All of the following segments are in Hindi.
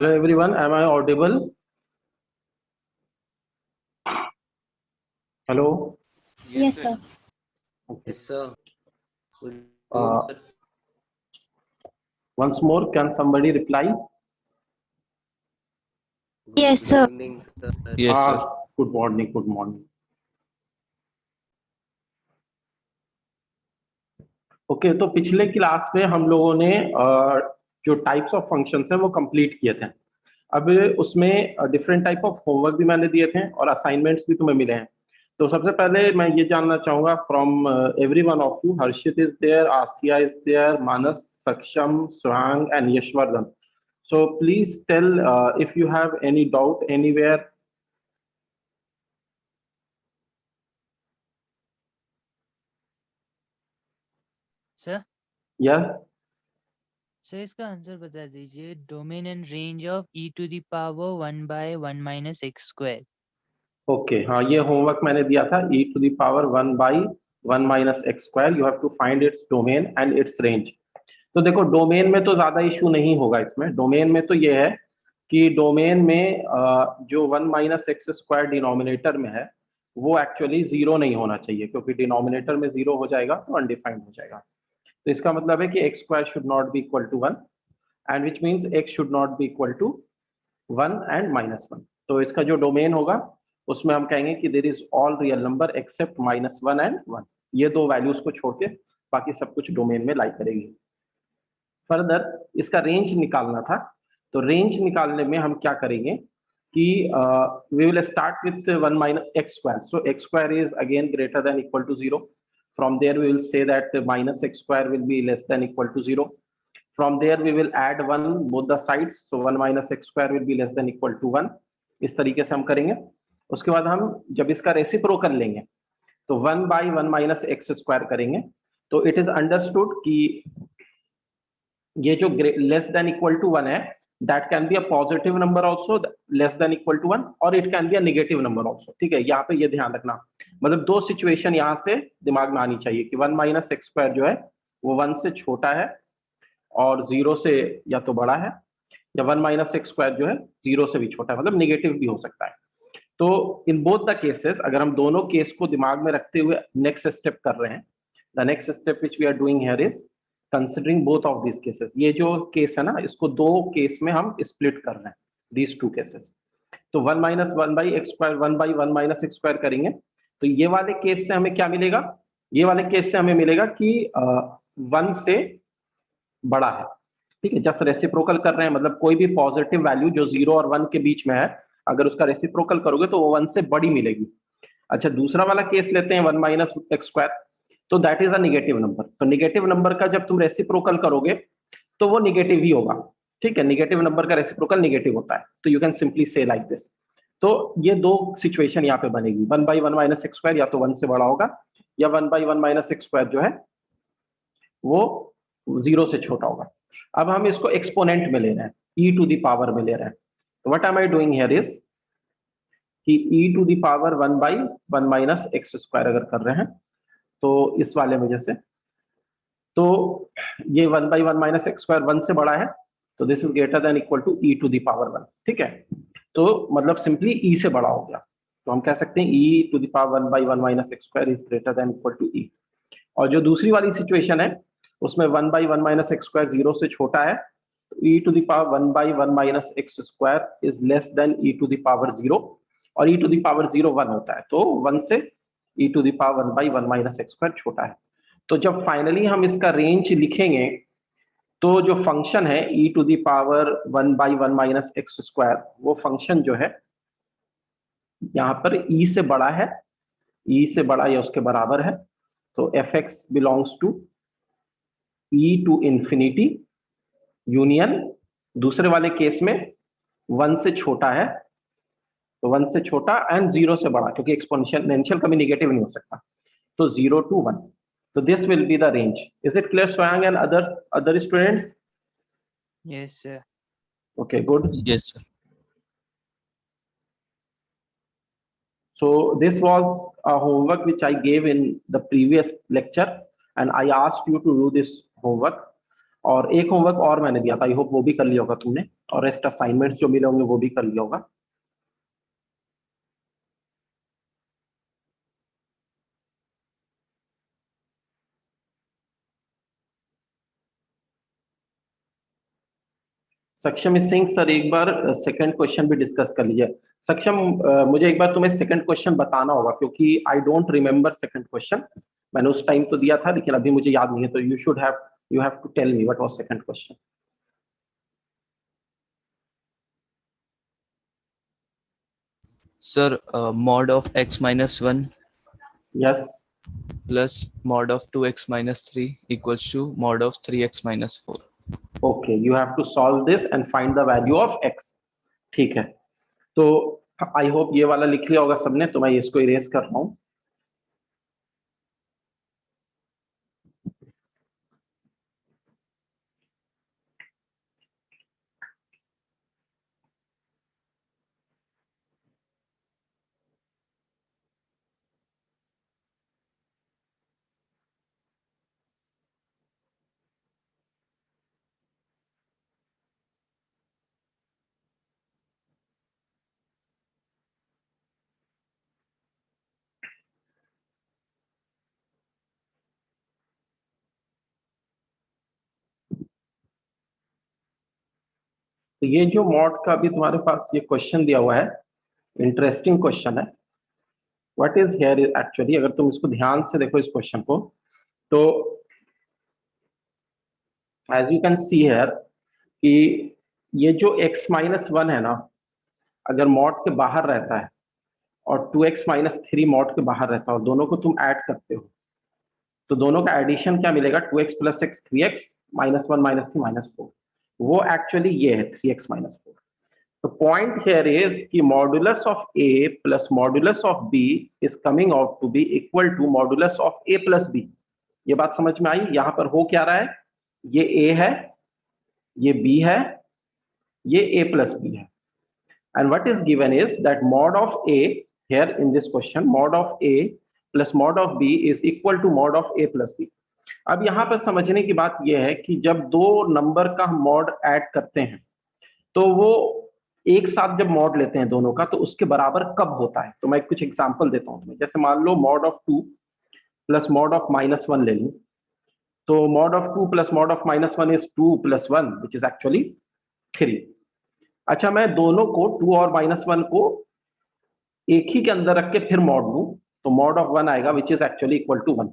Hello everyone, am I audible? Hello. Yes, Yes, sir. sir. Okay. Yes, sir. Good Uh, evening, sir. Once more, can somebody reply? Yes, Good sir. evening, sir. Yes, sir. Good morning. Good morning. Okay तो पिछले क्लास में हम लोगों ने जो टाइप्स ऑफ फंक्शंस हैं वो कंप्लीट किए थे। अब उसमें डिफरेंट टाइप ऑफ होमवर्क भी मैंने दिए थे और असाइनमेंट्स भी तुम्हें मिले हैं। तो सबसे पहले मैं ये जानना चाहूंगा from every one of you, Harshit is there, Asiya is there, Manas, Saksham, Swang and Yashvardhan. So please tell if you have any doubt anywhere. Sir Yes. Sir इसका आंसर बता दीजिए। Domain and range of e to the power 1 by 1 minus x square. Okay, हाँ ये होमवर्क मैंने दिया था, e to the power 1 by 1 minus x square, you have to find its domain and its range. तो देखो डोमेन में तो ज्यादा इशू नहीं होगा इसमें। डोमेन में तो ये है कि डोमेन में जो 1 माइनस एक्स स्क्वायर डिनोमिनेटर में है वो एक्चुअली जीरो नहीं होना चाहिए, क्योंकि डिनोमिनेटर में जीरो हो जाएगा तो अनडिफाइंड हो जाएगा। तो इसका मतलब है कि x square should not be equal to 1, and which means x should not be equal to 1 and -1। तो इसका जो डोमेन होगा उसमें हम कहेंगे कि there is all real number except -1 and 1। ये दो वैल्यूज को छोड़ के बाकी सब कुछ डोमेन में लाई करेगी। फर्दर इसका रेंज निकालना था, तो रेंज निकालने में हम क्या करेंगे कि we will start with 1 minus x square. So x square is again greater than equal to 0। From there we will say that minus x square will be less than equal to 0। From there we will add 1 both the sides, so 1 minus x square will be less than equal to 1। इस तरीके से हम करेंगे। उसके बाद हम जब इसका रेसिप्रोकल लेंगे तो 1 by 1 minus x square करेंगे। तो इट इज अंडरस्टूड कि ये जो लेस देन इक्वल टू 1 है, that can be a positive number also less than equal to 1, और it can be a negative number also. ठीक है, यहाँ पे ये ध्यान रखना, मतलब दो सिचुएशन यहाँ से दिमाग में आनी चाहिए कि 1 माइनस एक्स स्क्वायर जो है वो 1 से छोटा है और 0 से या तो बड़ा है, या 1 माइनस एक्स स्क्वायर जो है 0 से भी छोटा है, मतलब नेगेटिव भी हो सकता है। तो इन बोथ द केसेस, अगर हम दोनों केस को दिमाग में रखते हुए नेक्स्ट स्टेप कर रहे हैं, the next step which we are doing here is considering both of this cases. ये जो केस है ना, इसको दो केस में हम स्प्लिट कर रहे हैं, दीज टू केसेस। तो 1 minus 1 by x square 1 by 1 minus x square करेंगे, तो ये वाले केस से हमें क्या मिलेगा? ये वाले केस से हमें मिलेगा कि 1 से बड़ा है। ठीक है, जस्ट रेसिप्रोकल कर रहे हैं, मतलब कोई भी पॉजिटिव वैल्यू जो 0 और 1 के बीच में है, अगर उसका रेसिप्रोकल करोगे तो वो 1 से बड़ी मिलेगी। अच्छा, दूसरा वाला केस लेते हैं 1 माइनस एक्स स्क्वायर, तो that is a negative number. तो निगेटिव नंबर का जब तुम रेसिप्रोकल करोगे तो वो निगेटिव ही होगा। ठीक है, निगेटिव नंबर का रेसिप्रोकल निगेटिव होता है, तो यू कैन सिंपली से लाइक दिस। तो ये दो सिचुएशन यहाँ पे बनेगी, 1 बाई 1 माइनस एक्स स्क्वायर या तो 1 से बड़ा होगा, या 1 बाई 1 माइनस एक्स स्क्वायर जो है वो 0 से छोटा होगा। अब हम इसको एक्सपोनेंट में ले रहे हैं, e टू द पावर में ले रहे हैं। तो what am I doing here is कि e to the power 1 by 1 minus x square अगर कर रहे हैं, तो इस वाले में जैसे, तो ये 1 बाई 1 माइनस एक्स स्क्वायर 1 से बड़ा है, तो this is greater than equal to e to the power 1। ठीक है, तो मतलब सिंपली e से बड़ा हो गया, तो हम कह सकते हैं e to the power 1 by 1 minus x square is greater than equal to e। और जो दूसरी वाली सिचुएशन है उसमें 1 बाई 1 माइनस एक्स स्क्वायर 0 से छोटा है, तो e to the power 1 by 1 minus x square is less than e to the power 0, और e टू द पावर 0 1 होता है, तो 1 से e to the power 1 by 1 minus x square छोटा है। तो जब फाइनली हम इसका रेंज लिखेंगे, तो जो फंक्शन है e to the power 1 by 1 minus x square, वो फंक्शन जो है यहाँ पर e से बड़ा है, e से बड़ा या उसके बराबर है, तो f x belongs to e to infinity union, दूसरे वाले केस में 1 से छोटा है, तो 1 से छोटा एंड 0 से बड़ा, क्योंकि एक्सपोनेंशियल कभी नेगेटिव नहीं हो सकता, तो 0 to 1। तो this will be the range. Is it clear Swayam and other students? Yes sir. Okay, good. Yes, sir. So this was a homework which I gave in the previous lecture, and I asked you to do this homework. और एक होमवर्क और मैंने दिया था, आई होप वो भी कर लिया होगा तुमने, और रेस्ट असाइनमेंट्स जो मिले होंगे वो भी कर लिया होगा। सक्षम इज सिंह सर, एक बार सेकंड क्वेश्चन भी डिस्कस कर लीजिए। सक्षम, मुझे एक बार तुम्हें सेकंड क्वेश्चन बताना होगा, क्योंकि I don't remember second question. मैंने उस टाइम तो दिया था लेकिन अभी मुझे याद नहीं है, तो you have to tell me what was second question. Sir, mod of x minus 1 yes, plus mod of 2x minus 3 equals to mod of 3x minus 4. Okay, you have to solve this and find the value of x. ठीक है, तो आई होप ये वाला लिख लिया होगा सबने, तो मैं इसको इरेज कर रहा हूँ। तो ये जो मॉड का अभी तुम्हारे पास ये क्वेश्चन दिया हुआ है, इंटरेस्टिंग क्वेश्चन है। व्हाट इज हियर एक्चुअली, अगर तुम इसको ध्यान से देखो इस क्वेश्चन को, तो as you can see here कि ये जो x माइनस 1 है ना, अगर मॉड के बाहर रहता है और 2x माइनस 3 मॉड के बाहर रहता है और दोनों को तुम ऐड करते हो, तो दोनों का एडिशन क्या मिलेगा, 2x plus x 3x minus 1 minus 3 minus 4। वो एक्चुअली ये है 3x minus 4। The point here is कि modulus of A plus modulus of B is coming out to be equal to modulus of A plus B। ये बात समझ में आई? यहां पर हो क्या रहा है, ये A है, ये B है, ये A plus B है। And what is given is that mod of A here in this question, mod of A plus mod of B is equal to mod of A plus B। अब यहां पर समझने की बात यह है कि जब दो नंबर का मॉड ऐड करते हैं तो वो एक साथ जब मॉड लेते हैं दोनों का, तो उसके बराबर कब होता है। तो मैं कुछ एग्जांपल देता हूं तुम्हें। जैसे मान लो mod of 2 plus mod of minus 1 ले लूं, तो mod of 2 plus mod of minus 1 is 2 plus 1 which is actually 3। अच्छा, मैं दोनों को 2 और माइनस 1 को एक ही के अंदर रख के फिर मॉड लूं, तो मॉड ऑफ 1 आएगा which is actually equal to 1।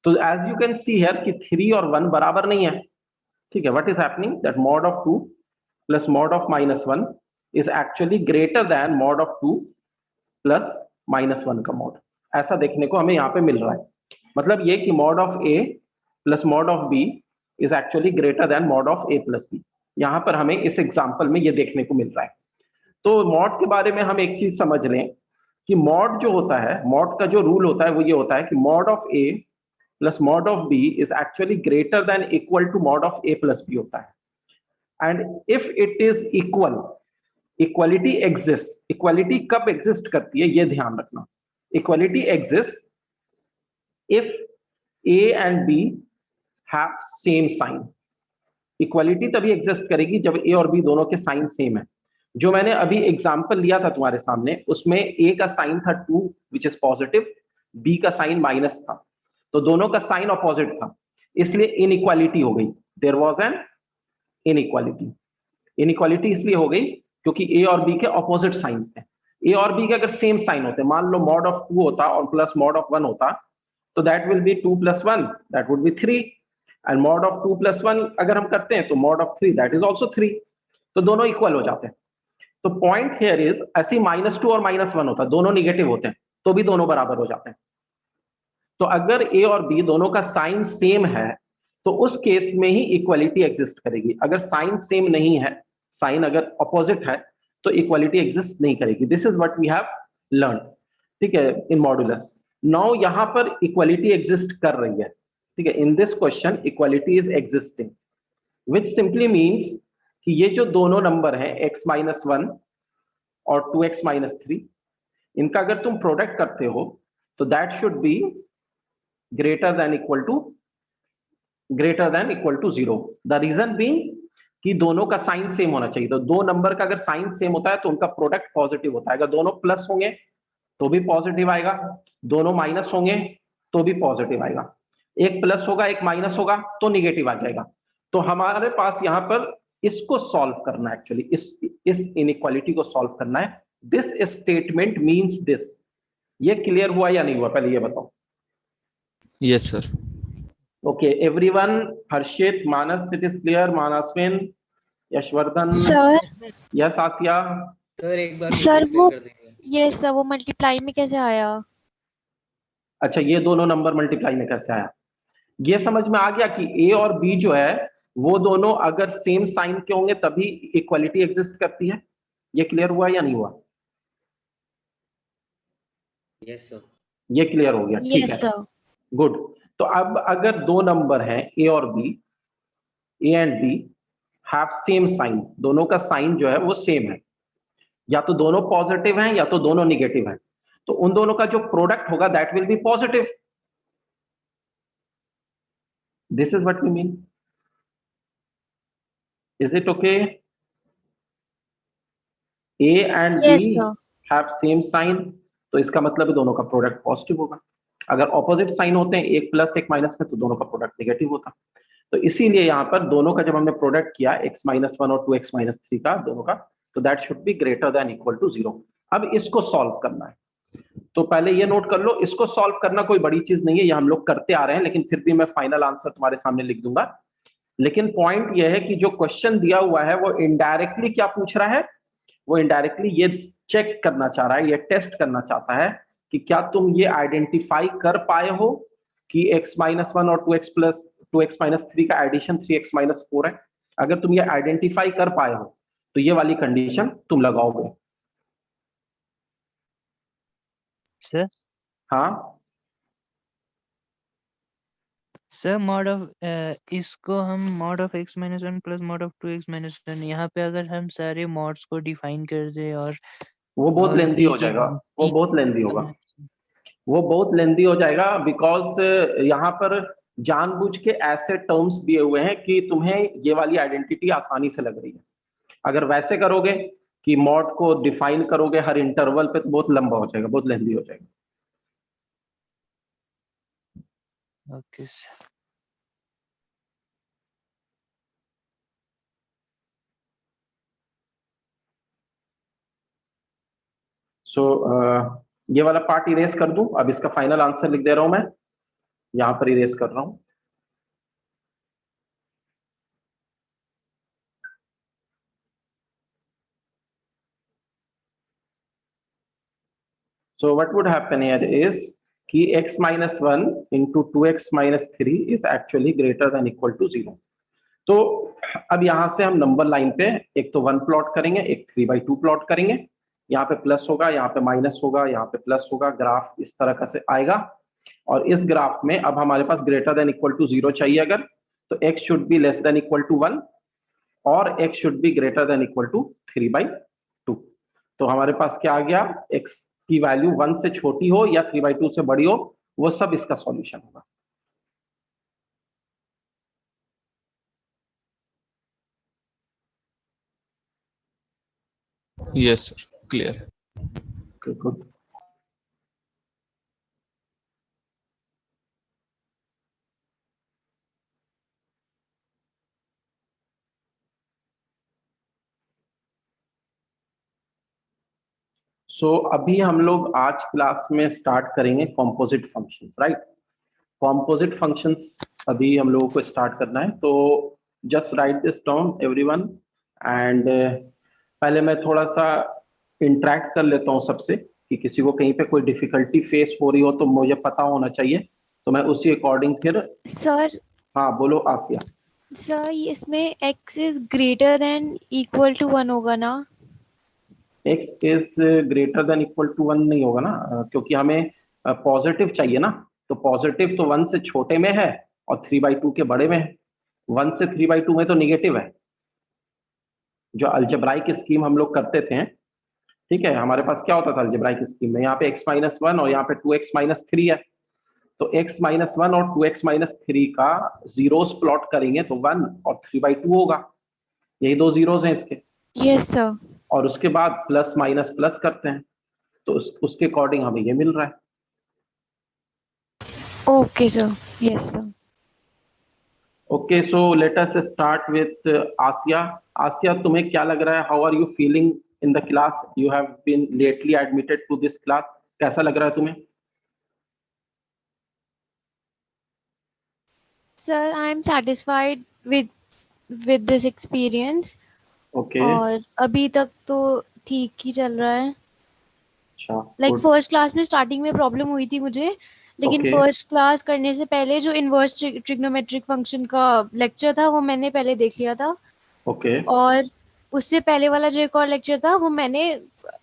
तो as you can see here कि 3 और 1 बराबर नहीं है। ठीक है, what is happening that mod of 2 plus mod of minus 1 is actually greater than mod of 2 plus minus 1 का मॉड। ऐसा देखने को हमें यहाँ पे मिल रहा है। मतलब ये कि mod of A plus mod of B is actually greater than mod of A plus B। यहाँ पर हमें इस एग्जाम्पल में ये देखने को मिल रहा है। तो मॉड के बारे में हम एक चीज समझ लें कि मॉड जो होता है, मॉड का जो रूल होता है वो ये होता है कि mod of A plus mod of B is actually greater than equal to mod of A plus B होता है। And if it is equal, equality exist. Equality कब एग्जिस्ट करती है ये ध्यान रखना। Equality exist if A and B have same sign. Equality तभी एग्जिस्ट करेगी जब ए और बी दोनों के साइन सेम है। जो मैंने अभी एग्जांपल लिया था तुम्हारे सामने, उसमें ए का साइन था 2 विच इज पॉजिटिव, बी का साइन माइनस था, तो दोनों का साइन अपोजिट था, इसलिए इनइक्वालिटी हो गई। There was an inequality. Inequality इसलिए हो गई क्योंकि ए और बी के ऑपोजिट साइंस थे। ए और बी के अगर सेम साइन होते, मान लो मॉड ऑफ 2 होता और प्लस मॉड ऑफ 1 होता, तो that will B 2 plus 1, that would be 3। And mod of 2 plus 1 अगर हम करते हैं तो mod of 3 that is also 3। तो दोनों इक्वल हो जाते हैं। तो पॉइंट हियर इज, ऐसे माइनस 2 और माइनस 1 होता, दोनों निगेटिव होते हैं तो भी दोनों बराबर हो जाते हैं। तो अगर ए और बी दोनों का साइन सेम है तो उस केस में ही इक्वालिटी एग्जिस्ट करेगी। अगर साइन सेम नहीं है, साइन अगर अपोजिट है, तो इक्वालिटी एग्जिस्ट नहीं करेगी। This is what we have learn. ठीक है, इन मॉडुलस। नाउ यहां पर इक्वालिटी एग्जिस्ट कर रही है। ठीक है, in this question equality is existing, which simply means कि ये जो दोनों नंबर हैं x माइनस 1 और 2x माइनस 3, इनका अगर तुम प्रोडक्ट करते हो तो that should be greater than equal to greater than equal to 0। The reason being कि दोनों का साइन सेम होना चाहिए। तो दो नंबर का अगर साइन सेम होता है तो उनका प्रोडक्ट पॉजिटिव होता है। अगर दोनों प्लस होंगे तो भी पॉजिटिव आएगा, दोनों माइनस होंगे तो भी पॉजिटिव आएगा, एक प्लस होगा एक माइनस होगा तो निगेटिव आ जाएगा। तो हमारे पास यहाँ पर इसको सॉल्व करना है, एक्चुअली इस इनइक्वालिटी को सॉल्व करना है। This statement means this. ये क्लियर हुआ या नहीं हुआ, पहले ये बताओ। Yes, sir. Okay everyone, Harshit, Manas, it is clear, Manasvin, Yashvardhan, sir yes, Asiya. Sir एक बार सर explain वो कर देंगे। ये सर वो मल्टीप्लाई में कैसे आया? अच्छा, ये दोनों नंबर मल्टीप्लाई में कैसे आया, ये समझ में आ गया कि ए और बी जो है वो दोनों अगर सेम साइन के होंगे तभी इक्वालिटी एग्जिस्ट करती है। ये क्लियर हुआ या नहीं हुआ? Yes sir. ये क्लियर हो गया, ठीक यस है, सर। गुड। तो अब अगर दो नंबर हैं ए और B, A and B have same sign, दोनों का साइन जो है वो सेम है, या तो दोनों पॉजिटिव हैं या तो दोनों निगेटिव हैं, तो उन दोनों का जो प्रोडक्ट होगा that will be positive. This is what we mean. Is it okay? A and yes B sir. Have same sign, तो इसका मतलब है दोनों का प्रोडक्ट पॉजिटिव होगा। अगर ऑपोजिट साइन होते हैं, एक प्लस एक माइनस में, तो दोनों का प्रोडक्ट नेगेटिव होता। तो इसीलिए यहाँ पर दोनों का जब हमने प्रोडक्ट किया x माइनस 1 और 2x माइनस 3 का, दोनों का, तो that should be greater than equal to 0। अब इसको सॉल्व करना है, तो पहले ये नोट कर लो, इसको सॉल्व करना कोई बड़ी चीज नहीं है, ये हम लोग करते आ रहे हैं, लेकिन फिर भी मैं फाइनल आंसर तुम्हारे सामने लिख दूंगा। लेकिन पॉइंट ये है कि जो क्वेश्चन दिया हुआ है वो इनडायरेक्टली क्या पूछ रहा है, वो इनडायरेक्टली ये चेक करना चाह रहा है, ये टेस्ट करना चाहता है कि क्या तुम ये आइडेंटिफाई कर पाए हो कि x माइनस 1 और 2x माइनस 3 का एडिशन 3x माइनस 4 है। अगर तुम ये आइडेंटिफाई कर पाए हो तो ये वाली कंडीशन तुम लगाओगे। सर हाँ सर मॉड ऑफ इसको हम mod of x minus 1 plus mod of 2x minus 1, यहाँ पे अगर हम सारे मॉड्स को डिफाइन कर दे और वो बहुत लेंथी भी हो जाएगा, वो बहुत लेंथी होगा, वो बहुत लेंथी हो जाएगा, बिकॉज यहाँ पर जानबूझ के ऐसे टर्म्स दिए हुए हैं कि तुम्हें ये वाली आइडेंटिटी आसानी से लग रही है। अगर वैसे करोगे कि मॉड को डिफाइन करोगे हर इंटरवल पे, तो बहुत लंबा हो जाएगा, बहुत लेंथी हो जाएगा। Okay sir. सो ये वाला पार्ट इरेज कर दूं, अब इसका फाइनल आंसर लिख दे रहा हूं मैं, यहां पर इरेज कर रहा हूं। So what would happen here is कि x minus 1 into 2x minus 3 is actually greater than equal to 0। तो अब यहां से हम नंबर लाइन पे एक तो 1 प्लॉट करेंगे, एक 3/2 प्लॉट करेंगे। यहाँ पे प्लस होगा, यहाँ पे माइनस होगा, यहाँ पे प्लस होगा, ग्राफ इस तरह का से आएगा। और इस ग्राफ में अब हमारे पास ग्रेटर देन इक्वल टू 0 चाहिए अगर, तो x should be less than equal to 1 और x should be greater than equal to 3/2। तो हमारे पास क्या आ गया, x की वैल्यू 1 से छोटी हो या 3/2 से बड़ी हो, वो सब इसका सॉल्यूशन होगा। Yes, sir. Clear. Okay, good. सो अभी हम लोग आज क्लास में स्टार्ट करेंगे composite functions, right. Composite functions अभी हम लोगों को स्टार्ट करना है, तो just right this down everyone. And पहले मैं थोड़ा सा इंटरेक्ट कर लेता हूँ सबसे, कि किसी को कहीं पे कोई डिफिकल्टी फेस हो रही हो तो मुझे पता होना चाहिए, तो मैं उसी अकॉर्डिंग फिर। सर हाँ बोलो आसिया। सर इसमें x is greater than equal to 1 होगा ना? x is greater than equal to 1 नहीं होगा ना, क्योंकि हमें पॉजिटिव चाहिए ना। तो पॉजिटिव तो 1 से छोटे में है और 3/2 के बड़े में है। 1 से 3/2 में तो निगेटिव है। जो अलजेब्राइक स्कीम हम लोग करते थे, ठीक है, हमारे पास क्या होता था अलजेब्राइक स्कीम में, यहाँ पे x माइनस 1 और यहाँ पे 2x माइनस 3 है। तो x माइनस 1 और 2x माइनस 3 का जीरोस प्लॉट करेंगे तो 1 और 3/2 होगा, यही दो जीरोस हैं इसके, Yes, sir. और उसके बाद प्लस माइनस प्लस करते हैं तो उसके अकॉर्डिंग हमें ये मिल रहा है। Okay, sir. Yes, sir. Okay, so let us start with Asiya. Asiya, तुम्हें क्या लग रहा है, how are you feeling in the class? You have been lately admitted to this class, कैसा लग रहा है तुम्हें? Sir, I am satisfied with this experience. Okay, और अभी तक तो ठीक ही चल रहा है। अच्छा, लाइक गुड, फर्स्ट क्लास में स्टार्टिंग में प्रॉब्लम हुई थी मुझे, लेकिन ओके, फर्स्ट क्लास करने से पहले जो इनवर्स ट्रिग्नोमेट्रिक फंक्शन का लेक्चर था वो मैंने पहले देख लिया था, ओके, और उससे पहले वाला जो एक और लेक्चर था वो मैंने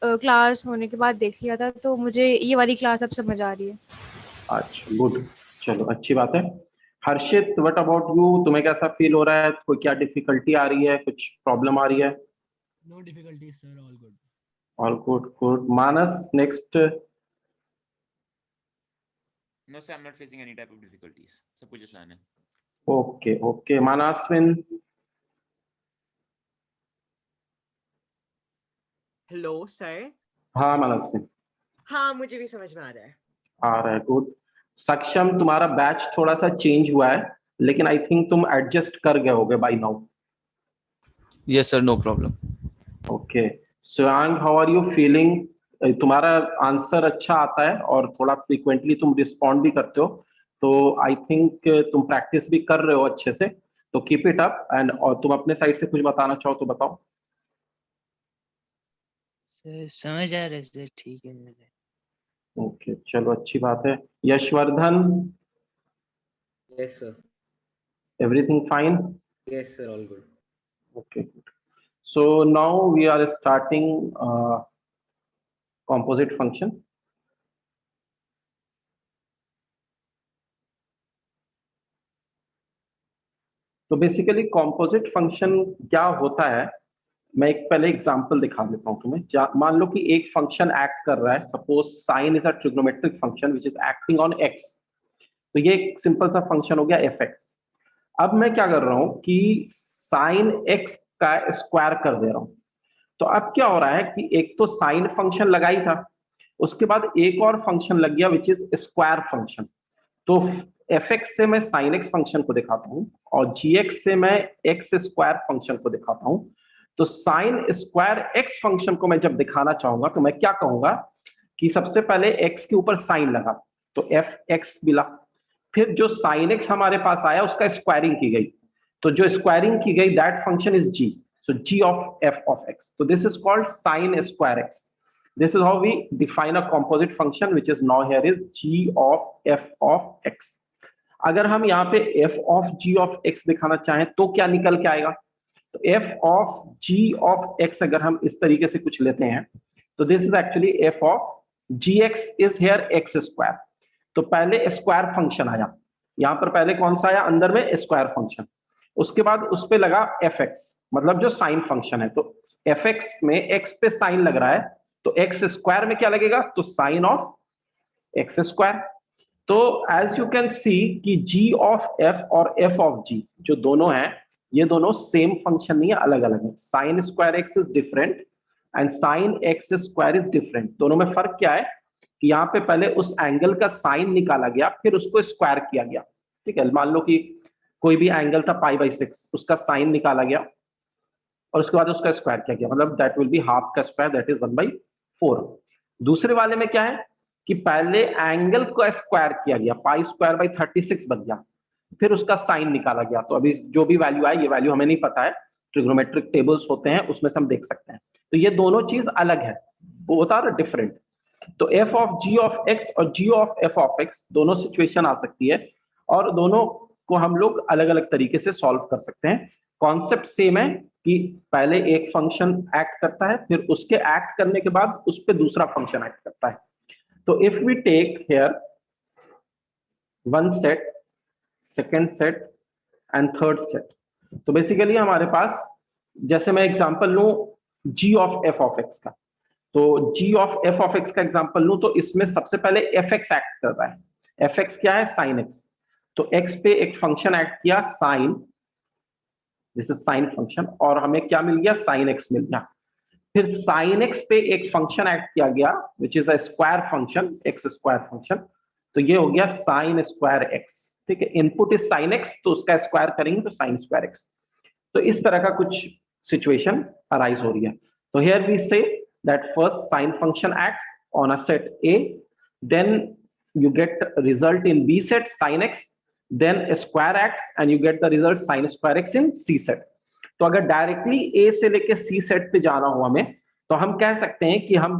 क्लास होने के बाद देख लिया था, तो मुझे ये वाली क्लास अब समझ आ रही है। अच्छा, गुड, चलो अच्छी बात है। हर्षित, व्हाट अबाउट यू, तुम्हें कैसा फील हो रहा है? कोई क्या डिफिकल्टी आ रही है, कुछ प्रॉब्लम आ रही है? No difficulties, sir. All good. All good, good. Manas, next. No, sir, I'm not facing any type of difficulties. सब कुछ आसान है। Okay, okay, Manasvin. Hello sir. हाँ मानसविन, हाँ मुझे भी समझ में आ रहा है। आ रहा है, गुड। सक्षम, तुम्हारा बैच थोड़ा सा चेंज हुआ है, लेकिन आई थिंक तुम एडजस्ट कर गए होगे by now. Yes, sir, no problem. Okay, Shivang, how are you feeling? तुम्हारा आंसर अच्छा आता है और थोड़ा फ्रीक्वेंटली तुम रिस्पॉन्ड भी करते हो, तो आई थिंक तुम प्रैक्टिस भी कर रहे हो अच्छे से, तो कीप इट अप। एंड और तुम अपने साइड से कुछ बताना चाहो तो बताओ। सर समझ आ रहा है सर, ठीक है सर। ओके, चलो अच्छी बात है। Yashvardhan, Yes, sir. Everything fine? Yes, sir. All good. Okay, good. So now we are starting composite function. तो बेसिकली composite function क्या होता है, मैं एक पहले एग्जांपल दिखा देता हूं तुम्हें। मान लो कि एक फंक्शन एक्ट कर रहा है, suppose sine is a trigonometric function which is acting on x, तो ये एक सिंपल सा फंक्शन हो गया एफ एक्स। अब मैं क्या कर रहा हूं कि साइन एक्स का स्क्वायर कर दे रहा हूं। तो अब क्या हो रहा है कि एक तो साइन फंक्शन लगा ही था, उसके बाद एक और फंक्शन लग गया विच इज स्क्वायर फंक्शन। तो एफ एक्स से मैं साइन एक्स फंक्शन को दिखाता हूं और जी एक्स से मैं एक्स स्क्वायर फंक्शन को दिखाता हूं। तो साइन स्क्वायर एक्स फंक्शन को मैं जब दिखाना चाहूंगा तो मैं क्या कहूंगा कि सबसे पहले एक्स के ऊपर साइन लगा तो एफ एक्स मिला, फिर जो साइन एक्स हमारे पास आया उसका स्क्वायरिंग की गई, तो जो स्क्वायरिंग की गई that function is g, so g of f of x, so this is called sin square x. This is how we define a composite function which is now here is g of f of x. अगर हम यहाँ पे f of g of x दिखाना चाहें तो क्या निकल के आएगा? तो f of g of x अगर हम इस तरीके से कुछ लेते हैं तो this is actually f of gx is here x square. तो पहले स्क्वायर फंक्शन आया, यहाँ पर पहले कौन सा आया अंदर में स्क्वायर फंक्शन, उसके बाद उस पे लगा एफ एक्स, मतलब जो साइन फंक्शन है। तो एफ एक्स में एक्स पे साइन लग रहा है तो एक्स स्क्वायर में क्या लगेगा, तो साइन ऑफ एक्स स्क्वायर। तो एज यू कैन सी कि जी ऑफ एफ और एफ ऑफ जी जो दोनों हैं ये दोनों सेम फंक्शन नहीं है, अलग अलग है। Sine square x is different and sine x square is different. दोनों में फर्क क्या है कि यहाँ पे पहले उस एंगल का साइन निकाला गया फिर उसको स्क्वायर किया गया, ठीक है। मान लो कि कोई भी एंगल था π/6, उसका साइन निकाला गया और उसके बाद उसका स्क्वायर किया गया, मतलब दैट विल बी हाफ का स्क्वायर, दैट इज 1/4। दूसरे वाले में क्या है कि पहले एंगल को स्क्वायर किया गया, π²/36 बन गया, फिर उसका साइन निकाला गया। तो अभी जो भी वैल्यू आए, ये वैल्यू हमें नहीं पता है, ट्रिग्नोमेट्रिक टेबल्स होते हैं उसमें से हम देख सकते हैं। तो ये दोनों चीज अलग है, बोथ आर डिफरेंट। तो f of g of x और g of f of x दोनों सिचुएशन आ सकती है और दोनों को हम लोग अलग अलग तरीके से सॉल्व कर सकते हैं। कॉन्सेप्ट सेम है कि पहले एक फंक्शन एक्ट करता है फिर उसके एक्ट करने के बाद उस पर दूसरा फंक्शन एक्ट करता है। तो if we take here one set, second set and third set, तो बेसिकली हमारे पास, जैसे मैं एग्जांपल लूं g of f of x का, तो g of f of x का एग्जांपल लूं तो इसमें सबसे पहले एफ एक्स एक्ट कर रहा है, एफ एक्स क्या है, साइन एक्स। तो एक्स पे एक फंक्शन ऐड किया sine, this is sine function, और हमें क्या मिल गया, साइन एक्स मिल गया। फिर साइन एक्स पे एक फंक्शन ऐड किया गया which is a square function, x square function, तो ये हो गया साइन स्क्वायर एक्स। ठीक है, इनपुट इज साइन एक्स, तो उसका स्क्वायर करेंगे तो साइन स्क्वायर एक्स। तो इस तरह का कुछ सिचुएशन अराइज हो रही है। तो here we say that first sine function acts on a set A, then you get result in B set sin x, then a square x and you get the result sin square x in C set. तो अगर डायरेक्टली A से लेके C सेट पे जाना हो हमें, तो हम कह सकते हैं कि हम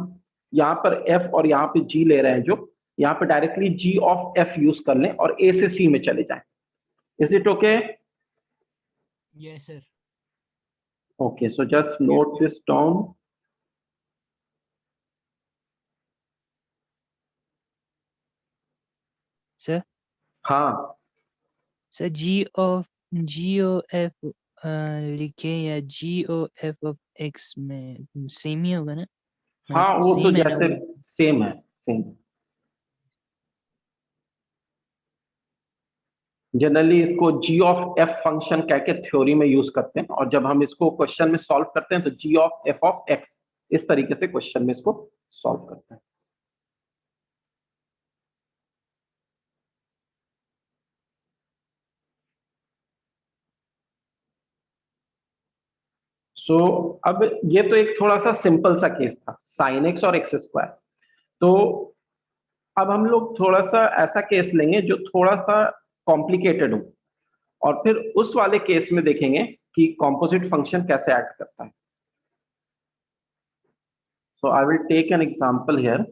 यहाँ पर F और यहाँ पे G ले रहे हैं, जो यहाँ पे directly G of F use कर लें और A से C में चले जाएं। Is it okay? Yes, sir. Okay, so just note this down. Sir हाँ, सर जी ओ एफ लिखे या जी ओ एफ ऑफ एक्स में सेम ही होगा ना? हाँ, वो तो same है ना जैसे वो? सेम है, सेम। जनरली इसको जी ऑफ एफ फंक्शन कह के थ्योरी में यूज करते हैं, और जब हम इसको क्वेश्चन में सॉल्व करते हैं तो g of f of x, इस तरीके से क्वेश्चन में इसको सॉल्व करते हैं। सो अब ये तो एक थोड़ा सा सिंपल सा केस था, साइन एक्स और एक्स स्क्वायर। तो अब हम लोग थोड़ा सा ऐसा केस लेंगे जो थोड़ा सा कॉम्प्लिकेटेड हो, और फिर उस वाले केस में देखेंगे कि कॉम्पोजिट फंक्शन कैसे एक्ट करता है। So I will take an example here.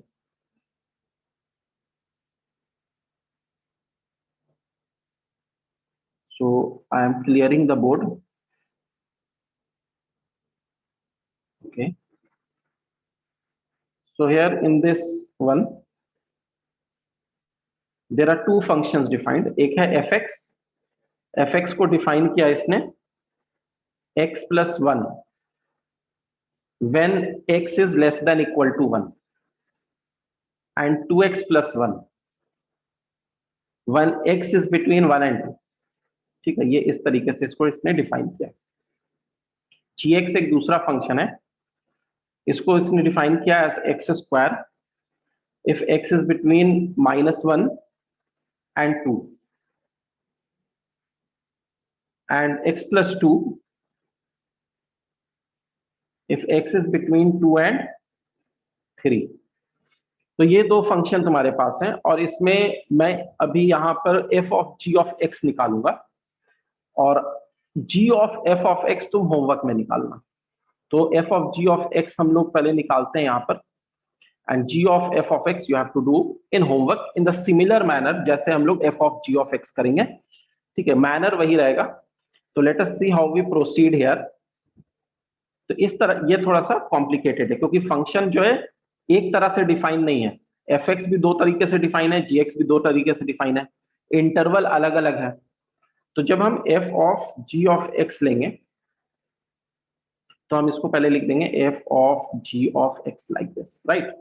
So I am clearing the board. Okay. So here in this one, there are two functions defined. एक है fx, fx को define किया इसने x plus 1 when x is less than equal to 1, and 2x plus 1 when x is between 1 and 2. ठीक है, ये इस तरीके से इसको इसने डिफाइन किया। gx एक दूसरा फंक्शन है, इसको इसने डिफाइन किया as x square if x is between -1 and 2, and x plus 2 if x is between 2 and 3. तो ये दो फंक्शन तुम्हारे पास हैं, और इसमें मैं अभी यहाँ पर f of g of x निकालूंगा, और g of f of x तुम होमवर्क में निकालना। तो f of g of x हम लोग पहले निकालते हैं यहाँ पर, and g of f of x you have to do in homework in the similar manner जैसे हम लोग f of g of x करेंगे। ठीक है, मैनर वही रहेगा। तो let us see how we proceed here. तो इस तरह ये थोड़ा सा कॉम्प्लिकेटेड है, क्योंकि फंक्शन जो है एक तरह से डिफाइन नहीं है। fx भी दो तरीके से डिफाइन है, gx भी दो तरीके से डिफाइन है, इंटरवल अलग अलग है। तो जब हम f of g of x लेंगे तो हम इसको पहले लिख देंगे f of g of x like this, right.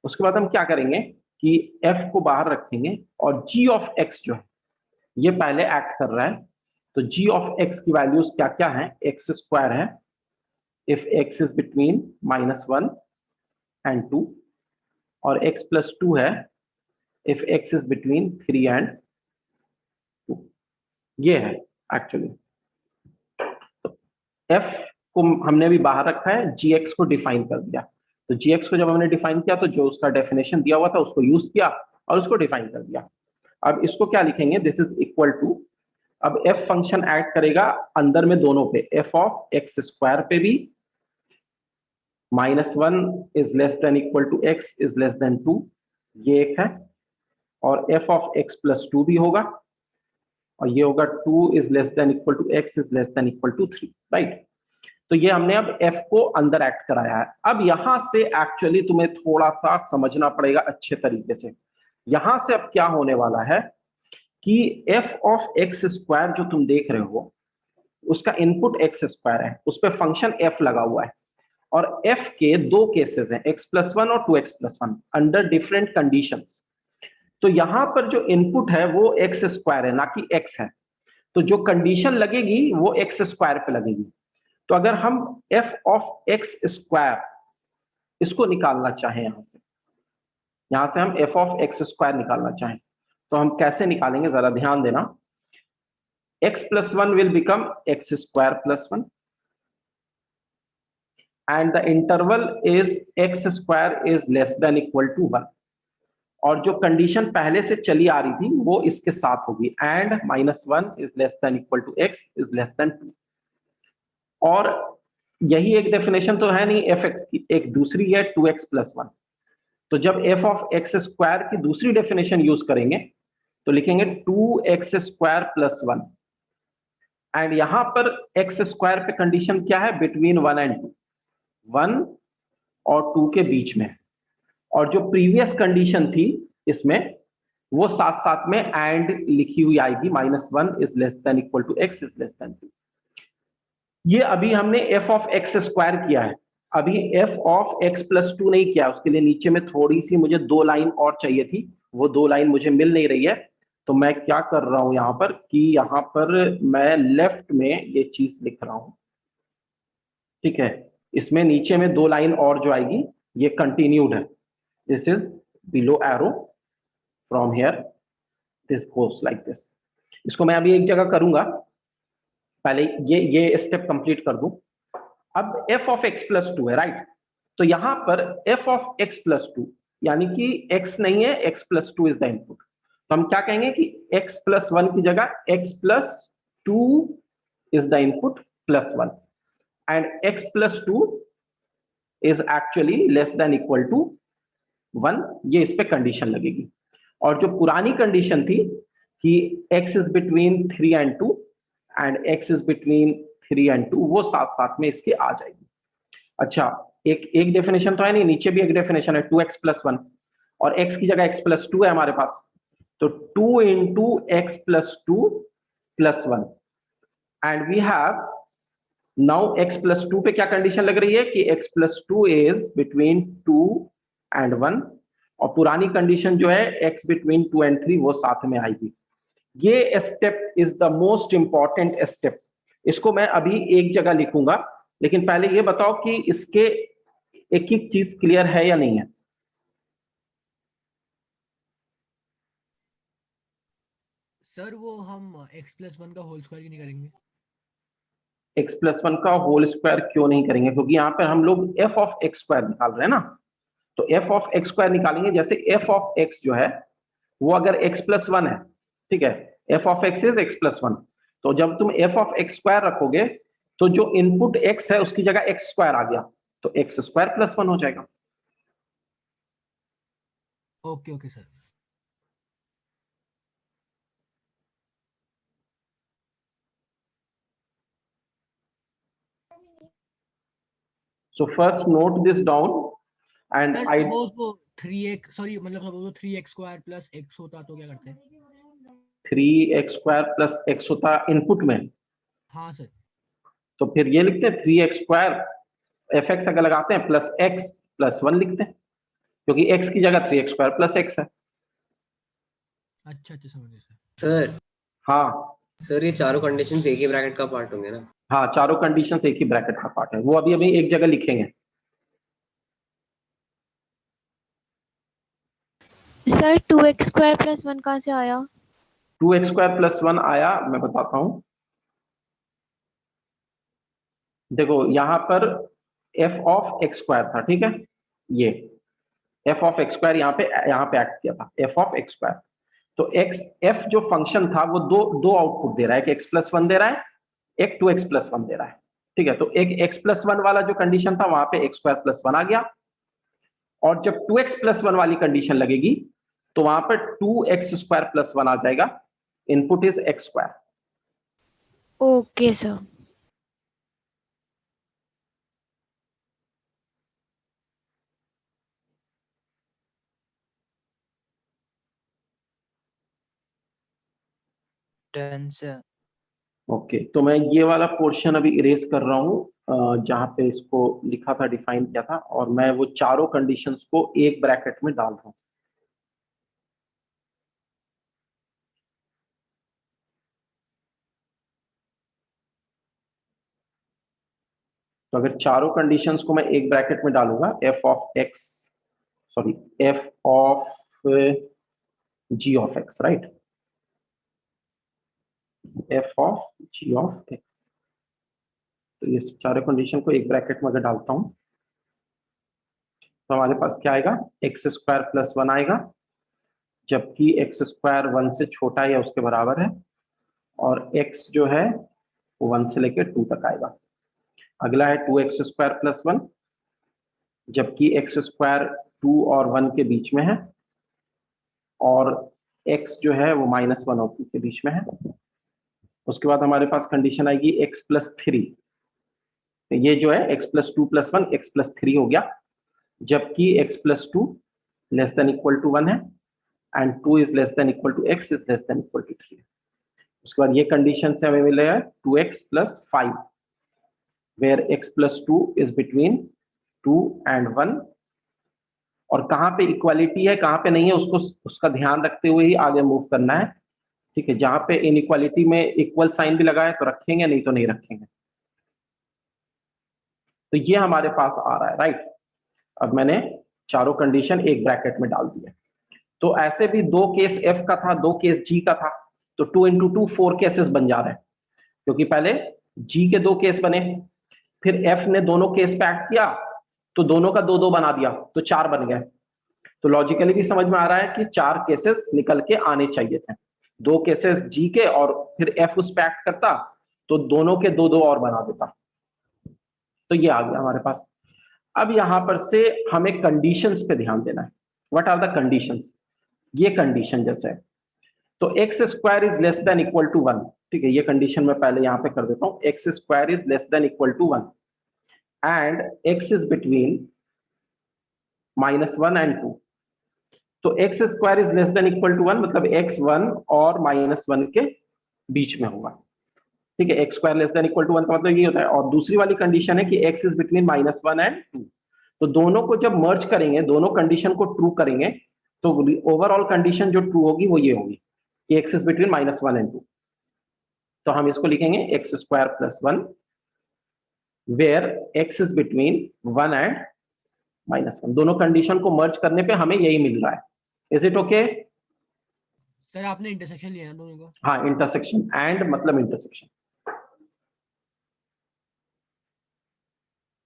उसके बाद हम क्या करेंगे कि f को बाहर रखेंगे, और g of x जो है ये पहले एक्ट कर रहा है। तो g of x की वैल्यूज क्या क्या है, x स्क्वायर है if x is between -1 and 2, और x plus 2 है if x is between 3 and 2। ये है एक्चुअली। तो f को हमने भी बाहर रखा है, gx को डिफाइन कर दिया। तो gx को जब हमने डिफाइन किया तो जो उसका डेफिनेशन दिया हुआ था उसको यूज किया और उसको डिफाइन कर दिया। अब इसको क्या लिखेंगे, दिस इज इक्वल टू, अब f फंक्शन ऐड करेगा अंदर में दोनों पे, f ऑफ x स्क्वायर पे भी, -1 is less than equal to x is less than 2, ये एक है, और f ऑफ x प्लस 2 भी होगा, और ये होगा 2 is less than equal to x is less than equal to 3, right. तो ये हमने अब f को अंदर एक्ट कराया है। अब यहां से एक्चुअली तुम्हें थोड़ा सा समझना पड़ेगा अच्छे तरीके से। यहां से अब क्या होने वाला है कि f ऑफ x स्क्वायर जो तुम देख रहे हो उसका इनपुट x स्क्वायर है, उस पर फंक्शन f लगा हुआ है, और f के दो केसेस हैं, x plus 1 और 2x plus 1 under different conditions. तो यहां पर जो इनपुट है वो एक्स स्क्वायर है, ना कि एक्स है। तो जो कंडीशन लगेगी वो एक्स स्क्वायर पे लगेगी। तो अगर हम एफ ऑफ एक्स स्क्वायर इसको निकालना चाहें, यहां से हम एफ ऑफ एक्स स्क्वायर निकालना चाहें, तो हम कैसे निकालेंगे जरा ध्यान देना। x plus 1 will become x square plus 1 and the interval is x square is less than equal to 1, और जो कंडीशन पहले से चली आ रही थी वो इसके साथ होगी, and -1 is less than equal to x is less than 2। और यही एक डेफिनेशन तो है नहीं एफ एक्स की, एक दूसरी है 2x plus 1। तो जब एफ ऑफ एक्स स्क्वायर की दूसरी डेफिनेशन यूज करेंगे तो लिखेंगे 2x square plus 1, एंड यहां पर एक्स स्क्वायर पे कंडीशन क्या है, बिटवीन 1 and 2, 1 और 2 के बीच में। और जो प्रीवियस कंडीशन थी इसमें वो साथ साथ में एंड लिखी हुई आएगी, -1 is less than equal to x is less than 2। ये अभी हमने f ऑफ एक्स स्क्वायर किया है, अभी f ऑफ x प्लस 2 नहीं किया। उसके लिए नीचे में थोड़ी सी मुझे 2 लाइन और चाहिए थी, वो 2 लाइन मुझे मिल नहीं रही है। तो मैं क्या कर रहा हूं यहां पर कि यहां पर मैं लेफ्ट में ये चीज लिख रहा हूं, ठीक है। इसमें नीचे में 2 लाइन और जो आएगी ये कंटिन्यूड है, this is below arrow from here this goes like this. इसको मैं अभी एक जगह करूंगा, पहले ये स्टेप कंप्लीट कर दूं। अब f ऑफ x प्लस 2 है, राइट। तो यहां पर f ऑफ x प्लस 2 यानी कि x नहीं है, x plus 2 is the input. तो हम क्या कहेंगे कि x प्लस 1 की जगह x plus 2 is the input plus 1, and x plus 2 is actually less than equal to 1। ये इस पे कंडीशन लगेगी। और जो पुरानी कंडीशन थी कि x is between 3 and 2 and x is between 3 and 2, वो साथ साथ में इसके आ जाएगी। अच्छा, एक डेफिनेशन तो है नहीं, नीचे भी एक डेफिनेशन है 2x प्लस 1, और x की जगह x प्लस 2 है हमारे पास, तो 2 into x plus 2 plus 1, and we have now x plus 2 पे क्या कंडीशन लग रही है कि x plus 2 is between 2 and 1, और पुरानी कंडीशन जो है x between 2 and 3 वो साथ में आएगी। ये step is the most important step. इसको मैं अभी एक जगह लिखूंगा, लेकिन पहले ये बताओ कि इसके एक एक चीज क्लियर है या नहीं है। सर वो हम x प्लस 1 का होल स्क्वायर क्यों नहीं करेंगे? x प्लस 1 का होल स्क्वायर क्यों नहीं करेंगे, क्योंकि यहाँ पर हम लोग f ऑफ एक्स स्क्वायर निकाल रहे हैं ना। तो f ऑफ एक्स स्क्वायर निकालेंगे, जैसे f ऑफ x जो है वो अगर x प्लस 1 है, ठीक है, f of x is x plus 1, तो जब तुम f ऑफ एक्स स्क्वायर रखोगे तो जो इनपुट x है उसकी जगह x स्क्वायर आ गया, तो x स्क्वायर प्लस 1 हो जाएगा। Okay okay sir. So first note this down and sir I suppose वो 3x सॉरी मतलब सपोज वो 3x स्क्वायर प्लस x होता तो क्या करते हैं? 3x स्क्वायर प्लस x होता इनपुट में, हाँ सर। तो फिर ये लिखते हैं 3x स्क्वायर fx अगर लगाते हैं प्लस x प्लस 1 लिखते हैं, क्योंकि x की जगह 3x स्क्वायर प्लस x है। अच्छा अच्छा समझ गया सर। सर हाँ सर ये चारों कंडीशंस एक ही ब्रैकेट का पार्ट होंगे ना? हाँ, चारों कंडीशंस एक ही ब्रैकेट का पार्ट है, वो अभी अभी एक जगह लिखेंगे। सर 2x स्क्वायर प्लस 1 कहाँ से आया? 2x स्क्वायर प्लस 1 आया, मैं बताता हूं। देखो यहाँ पर f ऑफ एक्स स्क्वायर था, ठीक है, ये f ऑफ एक्स स्क्वायर यहाँ पे एक्ट किया था, f ऑफ एक्स स्क्वायर। तो f जो फंक्शन था वो दो आउटपुट दे रहा है, एक x प्लस 1 दे रहा है, एक 2x प्लस 1 दे रहा है, ठीक है। तो एक x प्लस 1 वाला जो कंडीशन था वहां पे x स्क्वायर प्लस 1 आ गया, और जब 2x प्लस 1 वाली कंडीशन लगेगी तो वहां पर 2x स्क्वायर प्लस 1 आ जाएगा, input is x square. Okay sir. Done sir. Okay, तो मैं ये वाला पोर्शन अभी इरेज कर रहा हूँ जहां पे इसको लिखा था, डिफाइन किया था, और मैं वो चारों कंडीशंस को एक ब्रैकेट में डाल रहा हूँ। तो अगर चारों कंडीशंस को मैं एक ब्रैकेट में डालूंगा, f of g of x, right, f of g of x। तो ये चारों कंडीशन को एक ब्रैकेट में अगर डालता हूं तो हमारे पास क्या आएगा, एक्स स्क्वायर प्लस 1 आएगा, जबकि एक्स स्क्वायर 1 से छोटा या उसके बराबर है, और x जो है वो 1 से लेकर 2 तक आएगा। अगला है 2x स्क्वायर प्लस 1, जबकि x स्क्वायर 2 और 1 के बीच में है, और x जो है वो -1 और 2 के बीच में है। उसके बाद हमारे पास कंडीशन आएगी x प्लस 3, ये जो है x plus 2 plus 1 x plus 3 हो गया, जबकि x plus 2 less than equal to 1 है, and 2 is less than equal to x is less than equal to 3। उसके बाद ये कंडीशन से हमें मिलेगा 2x plus 5, where x plus 2 is between 2 and 1। और कहाँ पे इक्वालिटी है कहाँ पे नहीं है उसका ध्यान रखते हुए ही आगे मूव करना है, ठीक है। जहां पे इनइक्वालिटी में इक्वल साइन भी लगाए तो रखेंगे, नहीं तो नहीं रखेंगे। तो ये हमारे पास आ रहा है, राइट। अब मैंने चारों कंडीशन एक ब्रैकेट में डाल दिए। तो ऐसे भी 2 केस f का था, 2 केस g का था, तो 2 into 2 4 केसेस बन जा रहे हैं, क्योंकि पहले g के 2 केस बने, फिर f ने दोनों केस पे एक्ट किया तो दोनों का 2-2 बना दिया, तो 4 बन गए। तो लॉजिकली भी समझ में आ रहा है कि 4 केसेस निकल के आने चाहिए थे, 2 केसेस g के और फिर f उस पे एक्ट करता तो दोनों के 2-2 और बना देता। तो ये आ गया हमारे पास। अब यहां पर से हमें कंडीशंस पे ध्यान देना है। What are the conditions? ये कंडीशन जैसे है, तो x square is less than equal to 1, ठीक है। ये कंडीशन मैं पहले यहां पे कर देता हूं, x square is less than equal to 1 and x is between -1 and 2। तो x square is less than equal to 1 मतलब x 1 और -1 के बीच में होगा, ठीक है। X square less than equal to 1 का मतलब ये होता है। और दूसरी वाली कंडीशन है कि x इज बिटवीन -1 एंड 2। तो दोनों को जब मर्ज करेंगे, दोनों कंडीशन को ट्रू करेंगे, तो ओवरऑल कंडीशन जो ट्रू होगी वो ये होगी कि x इज बिटवीन -1 एंड 2। तो हम इसको लिखेंगे x square plus 1 where x is between 1 and -1। दोनों कंडीशन को मर्ज करने पे हमें यही मिल रहा है। Is it okay? सर आपने इंटरसेक्शन लिया है दोनों का? हाँ, इंटरसेक्शन, एंड मतलब इंटरसेक्शन,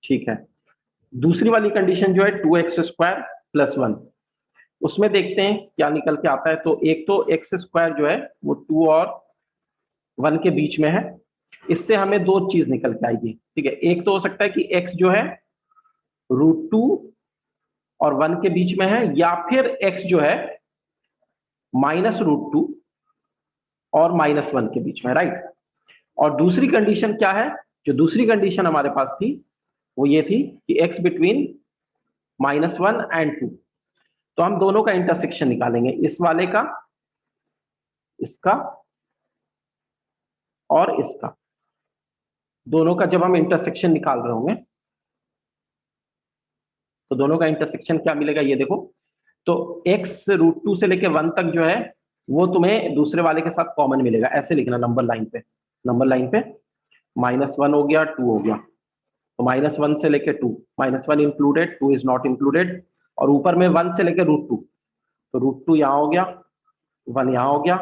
ठीक है। दूसरी वाली कंडीशन जो है 2x स्क्वायर प्लस 1, उसमें देखते हैं क्या निकल के आता है। तो एक तो x स्क्वायर जो है वो 2 और 1 के बीच में है, इससे हमें 2 चीज निकल के आएगी, ठीक है। एक तो हो सकता है कि x जो है √2 और 1 के बीच में है, या फिर x जो है -√2 और -1 के बीच में, राइट। और दूसरी कंडीशन क्या है? जो दूसरी कंडीशन हमारे पास थी वो ये थी कि x बिटवीन -1 एंड 2। तो हम दोनों का इंटरसेक्शन निकालेंगे, इस वाले का, इसका और इसका, दोनों का जब हम इंटरसेक्शन निकाल रहे होंगे तो दोनों का इंटरसेक्शन क्या मिलेगा, ये देखो। तो x √2 से लेके 1 तक जो है वो तुम्हें दूसरे वाले के साथ कॉमन मिलेगा। ऐसे लिखना नंबर लाइन पे, नंबर लाइन पे -1 हो गया, 2 हो गया, तो -1 से लेके 2, -1 इंक्लूडेड, 2 इज नॉट इंक्लूडेड, और ऊपर में 1 से लेके √2, तो √2 यहाँ हो गया, 1 यहाँ हो गया,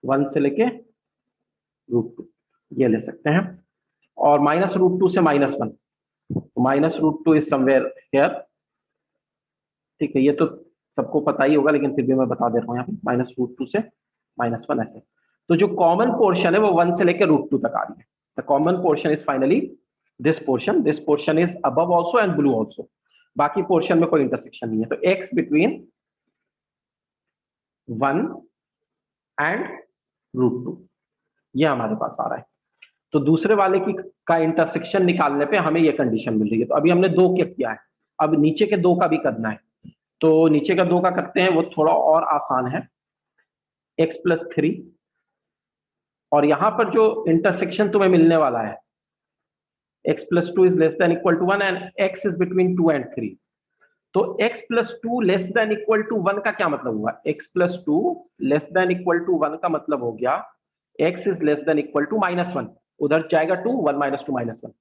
1 से लेके √2 ये ले सकते हैं। और -√2 से -1, तो -√2 इज समवेयर हियर, ठीक है। ये तो सबको पता ही होगा, लेकिन फिर भी मैं बता दे रहा हूँ यहाँ पे, -√2 से -1 ऐसे। तो जो कॉमन पोर्शन है वो 1 से लेकर √2 तक आ रही है। The common portion is finally this portion is above also and blue also. बाकी पोर्शन में कोई इंटरसेक्शन नहीं है। तो x बिटवीन 1 एंड √2 ये हमारे पास आ रहा है। तो दूसरे वाले की का इंटरसेक्शन निकालने पे हमें ये कंडीशन मिल रही है। तो अभी हमने 2 के किया है, अब नीचे के 2 का भी करना है। तो नीचे का 2 का करते हैं, वो थोड़ा और आसान है, x प्लस 3, और यहां पर जो इंटरसेक्शन तुम्हें मिलने वाला है x plus 2 is less than equal to 1 and x is between 2 and 3। तो x plus 2 less than equal to 1 का क्या मतलब हुआ? x plus 2 less than equal to 1 का मतलब हो गया x is less than equal to -1, उधर जाएगा 2, 1 -2 -1।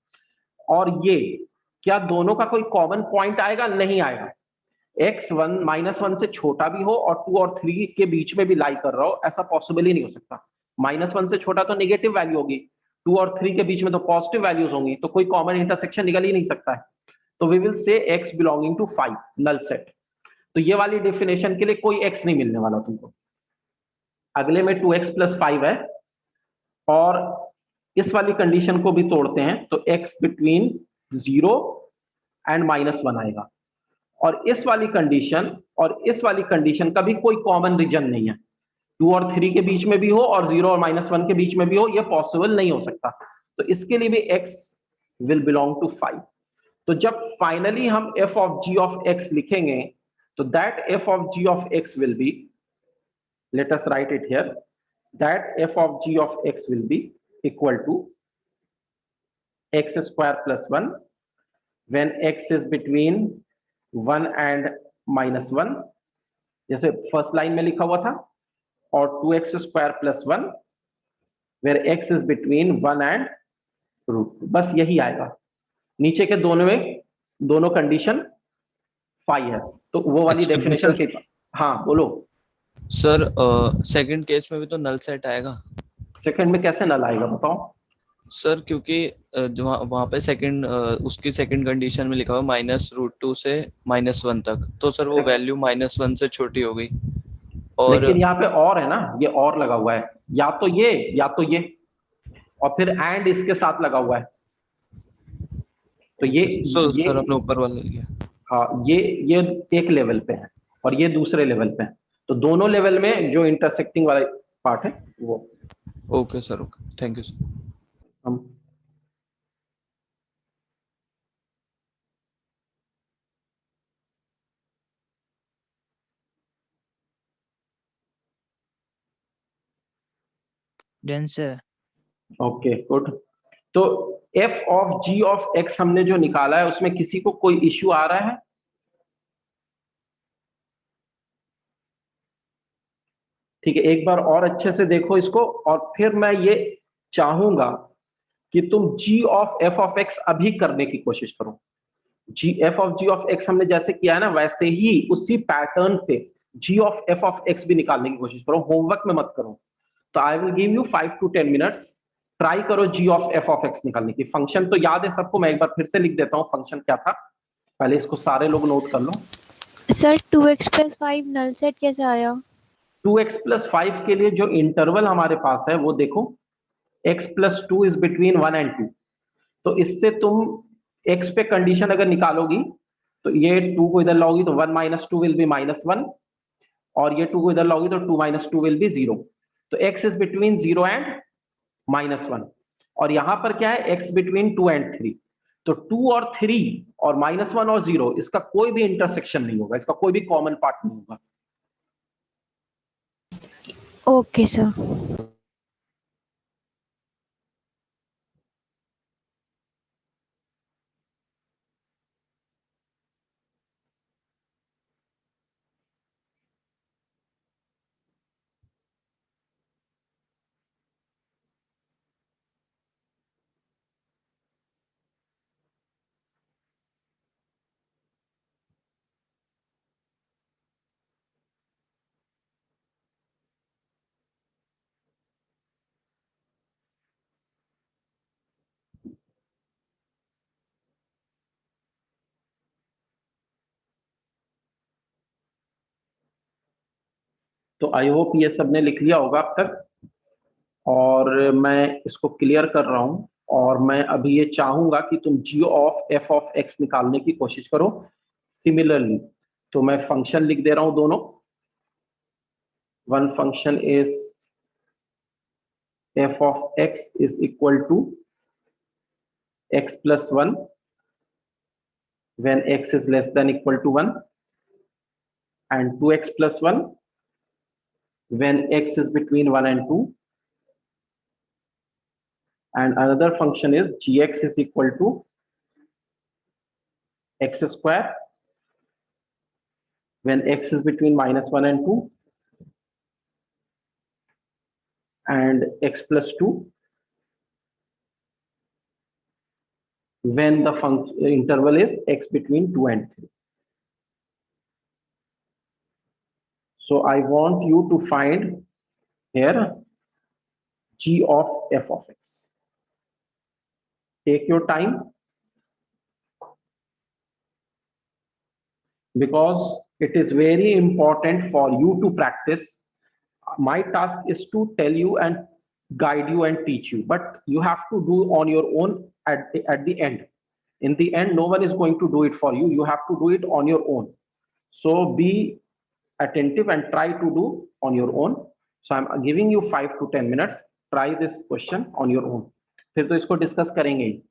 और ये, क्या दोनों का कोई कॉमन पॉइंट आएगा? नहीं आएगा। x1 -1 से छोटा भी हो और 2 और 3 के बीच में भी लाई कर रहा हो, ऐसा पॉसिबल ही नहीं हो सकता। -1 से छोटा तो नेगेटिव वैल्यू होगी, 2 और 3 के बीच में तो पॉजिटिव वैल्यूज होंगी, तो कोई कॉमन इंटरसेक्शन निकल ही नहीं सकता है। तो we will say x belonging to 5 null set. तो ये वाली डेफिनेशन के लिए कोई x नहीं मिलने वाला तुमको। अगले में 2x + 5 है, और इस वाली कंडीशन को भी तोड़ते हैं तो x बिटवीन 0 एंड -1 आएगा। और इस वाली कंडीशन और इस वाली कंडीशन का भी कोई कॉमन रीजन नहीं है, 2 और 3 के बीच में भी हो और 0 और -1 के बीच में भी हो, ये पॉसिबल नहीं हो सकता। तो इसके लिए भी x विल बिलोंग टू 5। तो जब फाइनली हम f of g of x लिखेंगे, तो that f of g of x will be, let us write it here, that f of g of x will be equal to x square plus 1 when x is between 1 and -1, जैसे फर्स्ट लाइन में लिखा हुआ था, और 2x square plus 1 where x is between 1 and √2। बस यही आएगा। नीचे के दोनों कंडीशन 5 है, तो वो वाली Excuse me, डेफिनेशन sir. के। हाँ बोलो। सर सेकंड केस में भी तो नल सेट आएगा सेकंड में कैसे नल आएगा बताओ? सर, क्योंकि जो वहाँ पे सेकंड उसकी सेकंड कंडीशन में लिखा हुआ -√2 से -1 तक, तो सर वो वैल्यू -1 से छोटी हो गई। और लेकिन यहाँ पे और है ना, ये और लगा हुआ है, या तो ये या तो ये, और फिर एंड इसके साथ लगा हुआ है। तो ये सर हमने ऊपर वाला लिया। हाँ, ये एक लेवल पे है और ये दूसरे लेवल पे है, तो दोनों लेवल में जो इंटरसेक्टिंग वाला पार्ट है वो। Okay sir, okay, thank you sir. हम डन सर। Okay good. तो f of g of x हमने जो निकाला है, उसमें किसी को कोई इश्यू आ रहा है? ठीक है, एक बार और अच्छे से देखो इसको, और फिर मैं ये चाहूंगा कि तुम g of f of x अभी करने की कोशिश करो। f of g of x हमने जैसे किया है ना, वैसे ही उसी पैटर्न पे g of f of x भी निकालने की कोशिश करो, होमवर्क में मत करो। तो I will give you 5 to 10 minutes, try करो g of f of x निकालने की। फंक्शन तो याद है सबको, मैं एक बार फिर से लिख देता हूँ फंक्शन क्या था, पहले इसको सारे लोग नोट कर लो। सर 2x + 5 नल सेट कैसे आया? 2x + 5 के लिए जो इंटरवल हमारे पास है वो देखो, x + 2 इज बिटवीन 1 and 2। तो इससे तुम x पे कंडीशन अगर निकालोगी, तो ये 2 को इधर लाओगी तो 1 - 2 विल बी -1, और ये 2 को इधर लाओगी तो 2 - 2 विल बी 0। तो x इज बिटवीन 0 एंड -1, और यहां पर क्या है, x बिटवीन 2 and 3। तो 2 और 3 और -1 और 0, इसका कोई भी इंटरसेक्शन नहीं होगा, इसका कोई भी कॉमन पार्ट नहीं होगा। Okay sir. तो आई होप ये सबने लिख लिया होगा अब तक, और मैं इसको क्लियर कर रहा हूं, और मैं अभी ये चाहूंगा कि तुम g of f of x निकालने की कोशिश करो सिमिलरली। तो मैं फंक्शन लिख दे रहा हूं दोनों। One function is f of x is equal to x + 1 when x is less than equal to 1, and 2x + 1 when x is between 1 and 2, and another function is gx is equal to x square when x is between -1 and 2, and x + 2 when the function interval is x between 2 and 3. So I want you to find here g of f of x. Take your time, because it is very important for you to practice. My task is to tell you and guide you and teach you, but you have to do on your own at the end. In the end, no one is going to do it for you. You have to do it on your own. So be attentive and try to do on your own. So I'm giving you 5 to 10 minutes. Try this question on your own. फिर तो इसको डिस्कस करेंगे ही.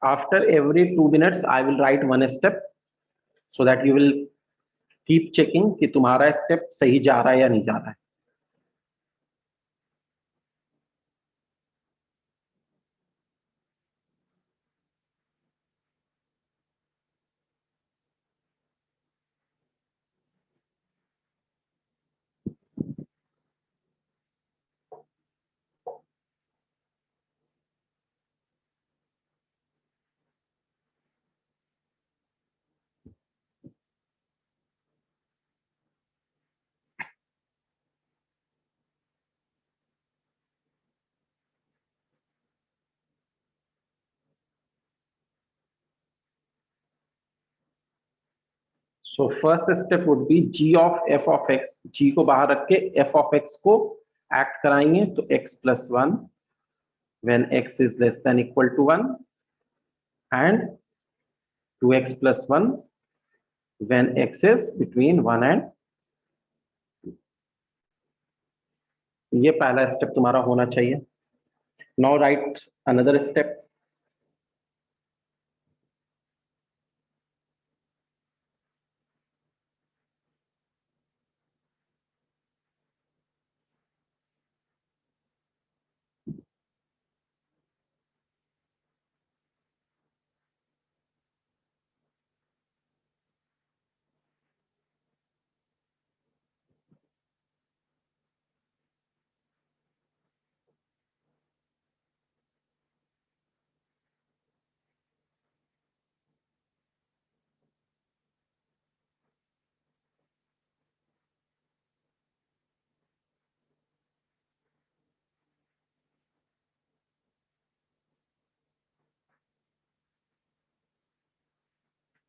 After every 2 minutes, I will write one step so that you will keep checking कि तुम्हारा step सही जा रहा है या नहीं जा रहा है. So first step would be g of f of x. g को बाहर रख के f of x को act कराएंगे तो x plus 1 when x is less than equal to 1 and 2x plus 1 when x is between 1 and 2. ये पहला step तुम्हारा होना चाहिए. Now write another step.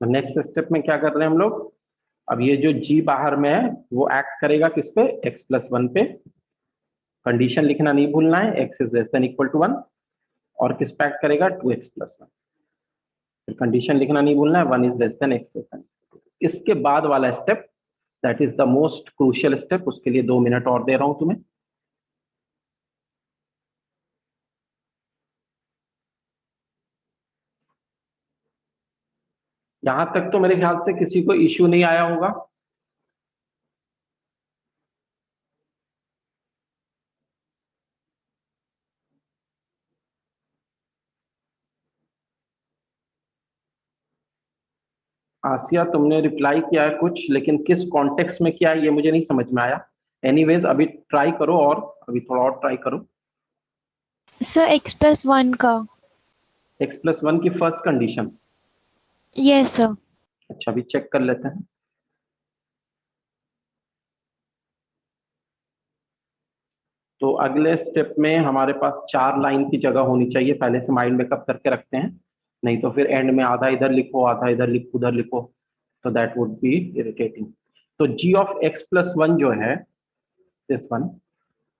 Next step में क्या कर रहे हैं हम लोग. अब ये जो g बाहर में है वो एक्ट करेगा किस पे, x plus 1 पे. कंडीशन लिखना नहीं भूलना है, x is less than equal to 1. और किस पे एक्ट करेगा, 2x plus 1. फिर कंडीशन लिखना नहीं भूलना है, 1 is less than x less than. इसके बाद वाला step that is the most crucial step. उसके लिए 2 मिनट और दे रहा हूं तुम्हें. यहां तक तो मेरे ख्याल से किसी को इश्यू नहीं आया होगा. आसिया तुमने रिप्लाई किया है कुछ, लेकिन किस कॉन्टेक्स्ट में किया है ये मुझे नहीं समझ में आया. एनीवेज अभी ट्राई करो, और अभी थोड़ा और ट्राई करो. सर x plus 1 का. x plus 1 की फर्स्ट कंडीशन. Yes sir. अच्छा अभी चेक कर लेते हैं. तो अगले स्टेप में हमारे पास 4 लाइन की जगह होनी चाहिए, पहले से माइंड मेकअप करके रखते हैं, नहीं तो फिर एंड में आधा इधर लिखो आधा इधर लिखो उधर लिखो, तो दैट वुड बी इरिटेटिंग। तो g ऑफ x प्लस 1 जो है दिस वन,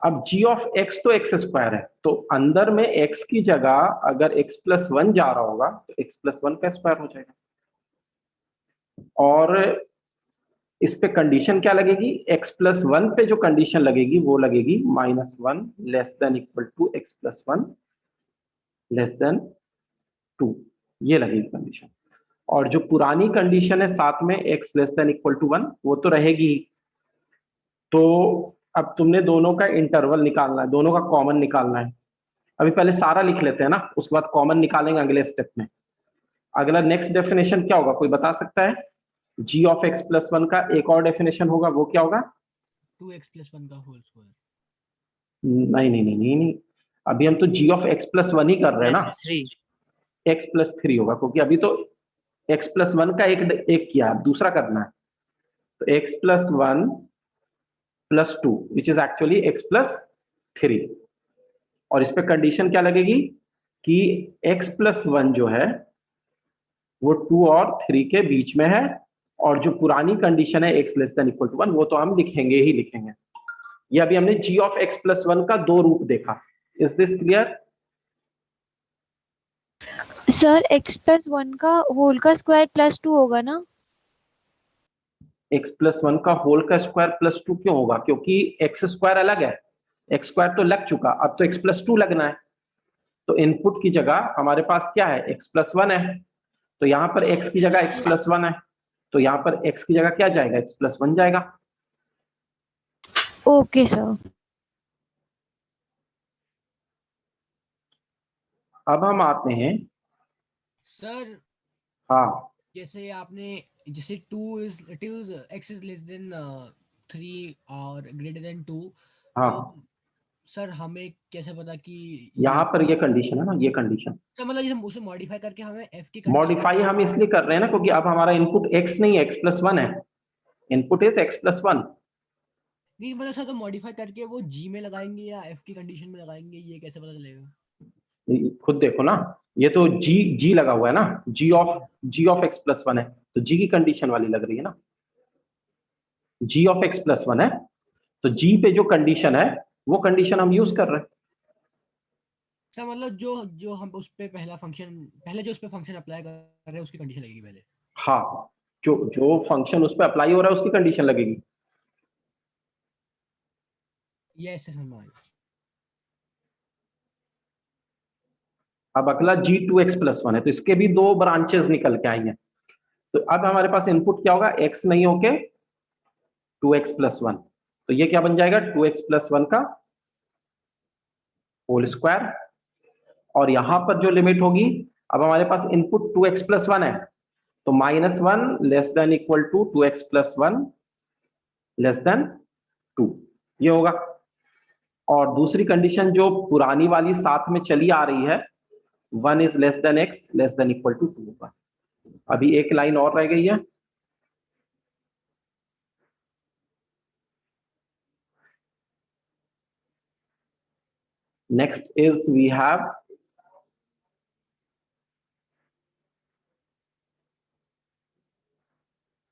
अब g ऑफ x तो x स्क्वायर है, तो अंदर में x की जगह अगर x प्लस 1 जा रहा होगा तो x प्लस 1 का स्क्वायर हो जाएगा, और इस पे कंडीशन क्या लगेगी, x प्लस 1 पे जो कंडीशन लगेगी वो लगेगी -1 less than equal to x plus 1 less than 2, ये लगेगी कंडीशन। और जो पुरानी कंडीशन है साथ में x less than equal to 1 वो तो रहेगी ही। तो अब तुमने दोनों का इंटरवल निकालना है, दोनों का कॉमन निकालना है। अभी पहले सारा लिख लेते हैं ना, उसके बाद कॉमन निकालेंगे अगले स्टेप में। अगला नेक्स्ट डेफिनेशन क्या होगा, कोई बता सकता है? g ऑफ x प्लस 1 का एक और डेफिनेशन होगा, वो क्या होगा? 2x प्लस 1 का होल स्क्वायर। नहीं नहीं नहीं नहीं नहीं, अभी हम तो g ऑफ x प्लस 1 ही कर रहे हैं ना, +3 x प्लस 3 होगा, क्योंकि अभी तो x प्लस 1 का एक किया, अब दूसरा करना है। तो x प्लस 1 प्लस 2 विच इज एक्चुअली x प्लस 3, और इस पे कंडीशन क्या लगेगी कि x प्लस 1 जो है वो 2 और 3 के बीच में है, और जो पुरानी कंडीशन है x less than equal to 1 वो तो हम लिखेंगे ही लिखेंगे। ये अभी हमने g ऑफ x प्लस 1 का 2 रूप देखा। Is this clear? Sir x plus 1 का होल का स्क्वायर +2 होगा ना? x प्लस 1 का होल का स्क्वायर प्लस 2 क्यों होगा? क्योंकि x स्क्वायर अलग है, x स्क्वायर तो लग चुका, अब तो x प्लस 2 लगना है। तो इनपुट की जगह हमारे पास क्या है, x प्लस 1 है, तो यहाँ पर x की जगह x प्लस 1 है, तो यहाँ पर x की जगह क्या जाएगा, x प्लस 1 जाएगा। Okay sir. अब हम आते हैं, सर हाँ जैसे आपने जैसे 2 is x is less then 3 और ग्रेटर देन 2, हाँ, तो सर हमें कैसे पता कि यहाँ पर ये कंडीशन है ना, ये कंडीशन सर मतलब जैसे उसे मॉडिफाई करके हमें f की मॉडिफाई हम इसलिए कर रहे हैं ना, क्योंकि अब हमारा इनपुट x नहीं है, x प्लस 1 है, इनपुट इज x प्लस 1। नहीं मतलब सर, तो मॉडिफाई करके वो g में लगाएंगे या f की कंडीशन में लगाएंगे, ये कैसे पता चलेगा? खुद देखो ना, ये तो g लगा हुआ है ना, g ऑफ x प्लस 1 है, तो g की कंडीशन वाली लग रही है ना, g ऑफ x प्लस 1 है, तो g पे जो कंडीशन है वो कंडीशन हम यूज कर रहे हैं। सर मतलब जो हम उस पे पहले जो उस पे फंक्शन अप्लाई कर रहे हैं उसकी कंडीशन लगेगी पहले। हाँ, जो फंक्शन उस पर अप्लाई हो रहा है उसकी कंडीशन लगेगी। ये ऐसे समझ में आया। अब अगला g2x प्लस 1 है, तो इसके भी 2 ब्रांचेस निकल के आई हैं। तो अब हमारे पास इनपुट क्या होगा, x नहीं होके 2x प्लस 1, तो ये क्या बन जाएगा, 2x प्लस 1 का होल स्क्वायर, और यहां पर जो लिमिट होगी, अब हमारे पास इनपुट 2x प्लस 1 है, तो -1 less than equal to 2x plus 1 less than 2, ये होगा। और दूसरी कंडीशन जो पुरानी वाली साथ में चली आ रही है, 1 is less than x less than equal to 2 होगा। अभी एक लाइन और रह गई है, next is we have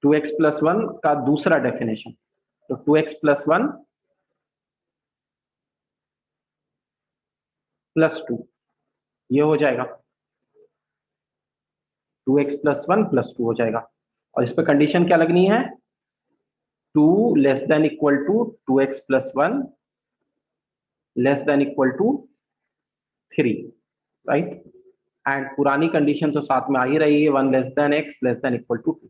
to x plus 1 का दूसरा डेफिनेशन। तो 2x प्लस 1 प्लस 2, ये हो जाएगा 2x प्लस 1 प्लस 2 हो जाएगा, और इस पे कंडीशन क्या लगनी है, 2 less than equal to 2x plus 1 less than equal to 3, right. And पुरानी कंडीशन तो साथ में आ ही रही है, 1 less than x less than equal to 2।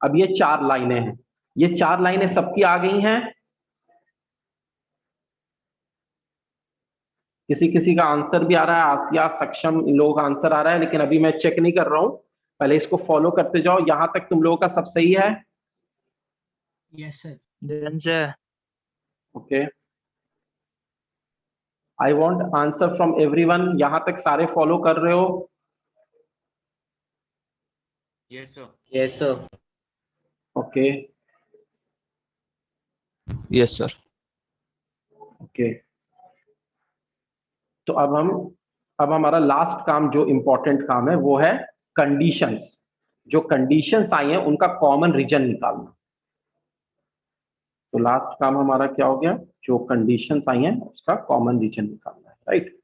अब ये 4 लाइनें हैं, ये 4 लाइनें सबकी आ गई हैं, किसी किसी का आंसर भी आ रहा है, आसिया सक्षम इन लोगों का आंसर आ रहा है, लेकिन अभी मैं चेक नहीं कर रहा हूं, पहले इसको फॉलो करते जाओ। यहां तक तुम लोगों का सब सही है? Yes sir. Done sir. Okay, I want answer from everyone. यहां तक सारे फॉलो कर रहे हो? Yes, sir. Yes, sir. Okay, yes sir. Okay, तो अब हमारा लास्ट काम जो इंपॉर्टेंट काम है वो है कंडीशंस। जो कंडीशंस आई हैं उनका कॉमन रीजन निकालना। तो लास्ट काम हमारा क्या हो गया, जो कंडीशंस आई हैं उसका कॉमन रीजन निकालना है, राइट।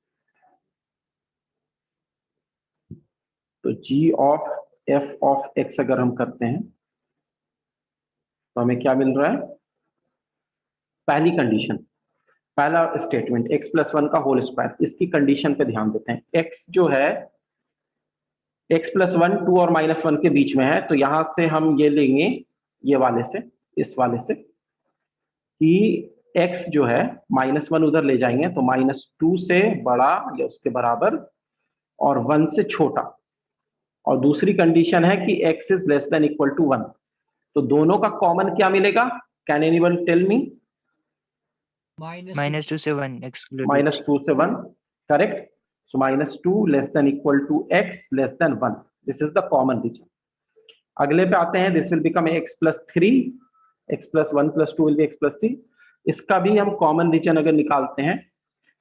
तो g of f of x अगर हम करते हैं तो हमें क्या मिल रहा है, पहली कंडीशन, पहला स्टेटमेंट x प्लस 1 का होल स्क्वायर, इसकी कंडीशन पे ध्यान देते हैं। x जो है x प्लस 1 2 और माइनस 1 के बीच में है, तो यहां से हम ये लेंगे, ये वाले से, इस वाले से, कि x जो है -1 उधर ले जाएंगे तो -2 से बड़ा या उसके बराबर और 1 से छोटा। और दूसरी कंडीशन है कि x is less than equal to 1। तो दोनों का कॉमन क्या मिलेगा, कैन एनीवन टेल मी? -2 से 1 एक्सक्लूडेड। -2 से 1, correct. So -2 less than equal to x less than 1, this is the common region. अगले पे आते हैं, this will become x plus 3, x plus 1 प्लस 2 विल बी x प्लस 3। इसका भी हम कॉमन रीजन अगर निकालते हैं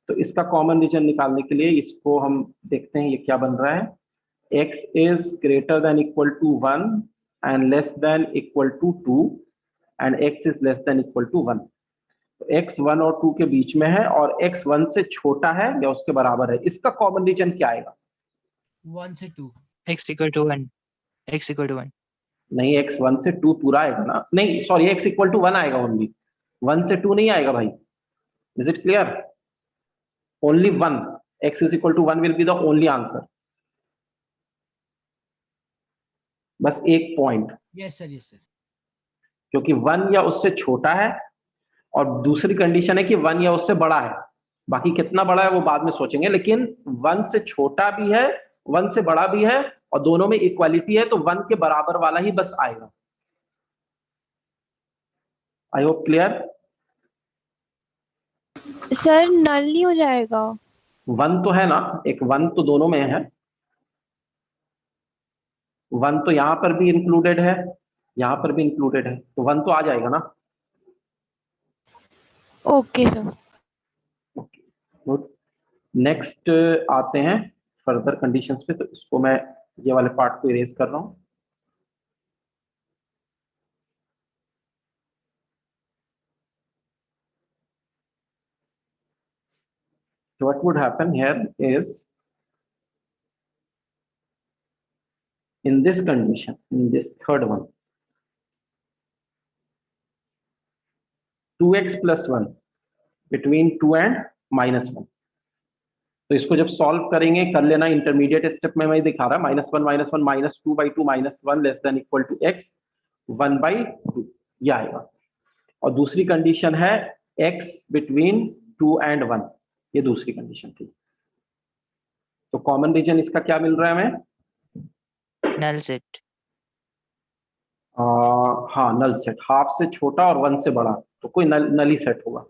तो इसका कॉमन रीजन निकालने के लिए इसको हम देखते हैं ये क्या बन रहा है। x is greater than equal to 1 and less than equal to 2 and x is less than equal to 1। तो x 1 और 2 के बीच में है और x 1 से छोटा है या उसके बराबर है। इसका कॉमन रीजन क्या आएगा? 1 से 2। x equal to 1, x equal to 1। नहीं, x 1 से 2 पूरा आएगा ना, नहीं सॉरी, x इक्वल टू 1 आएगा ओनली, 1 से 2 नहीं आएगा भाई। Is it clear? Only 1, x is equal to 1 will be the only answer. बस एक point, yes sir, yes sir. क्योंकि 1 या उससे छोटा है और दूसरी कंडीशन है कि 1 या उससे बड़ा है। बाकी कितना बड़ा है वो बाद में सोचेंगे, लेकिन 1 से छोटा भी है, 1 से बड़ा भी है और दोनों में इक्वालिटी है, तो 1 के बराबर वाला ही बस आएगा। I hope clear. सर नल नहीं हो जाएगा? 1 तो है ना, एक 1 तो दोनों में है, 1 तो यहां पर भी इंक्लूडेड है, यहां पर भी इंक्लूडेड है, तो 1 तो आ जाएगा ना। Okay sir. गुड, नेक्स्ट आते हैं फर्दर कंडीशंस पे। तो इसको मैं ये वाले पार्ट को इरेज कर रहा हूं। So what would happen here is, in this condition, in this third one, 2x plus 1 between 2 and -1। तो इसको जब सॉल्व करेंगे, कर लेना इंटरमीडिएट स्टेप में, मैं दिखा रहा -1 -2/2 -1 less than equal to x 1/2, ये आएगा। और दूसरी कंडीशन है x बिटवीन 2 and 1, ये दूसरी कंडीशन थी। तो कॉमन रीजन इसका क्या मिल रहा है हमें? Null set. हाँ, नल सेट, हाफ से छोटा और 1 से बड़ा, तो कोई नल ही सेट होगा।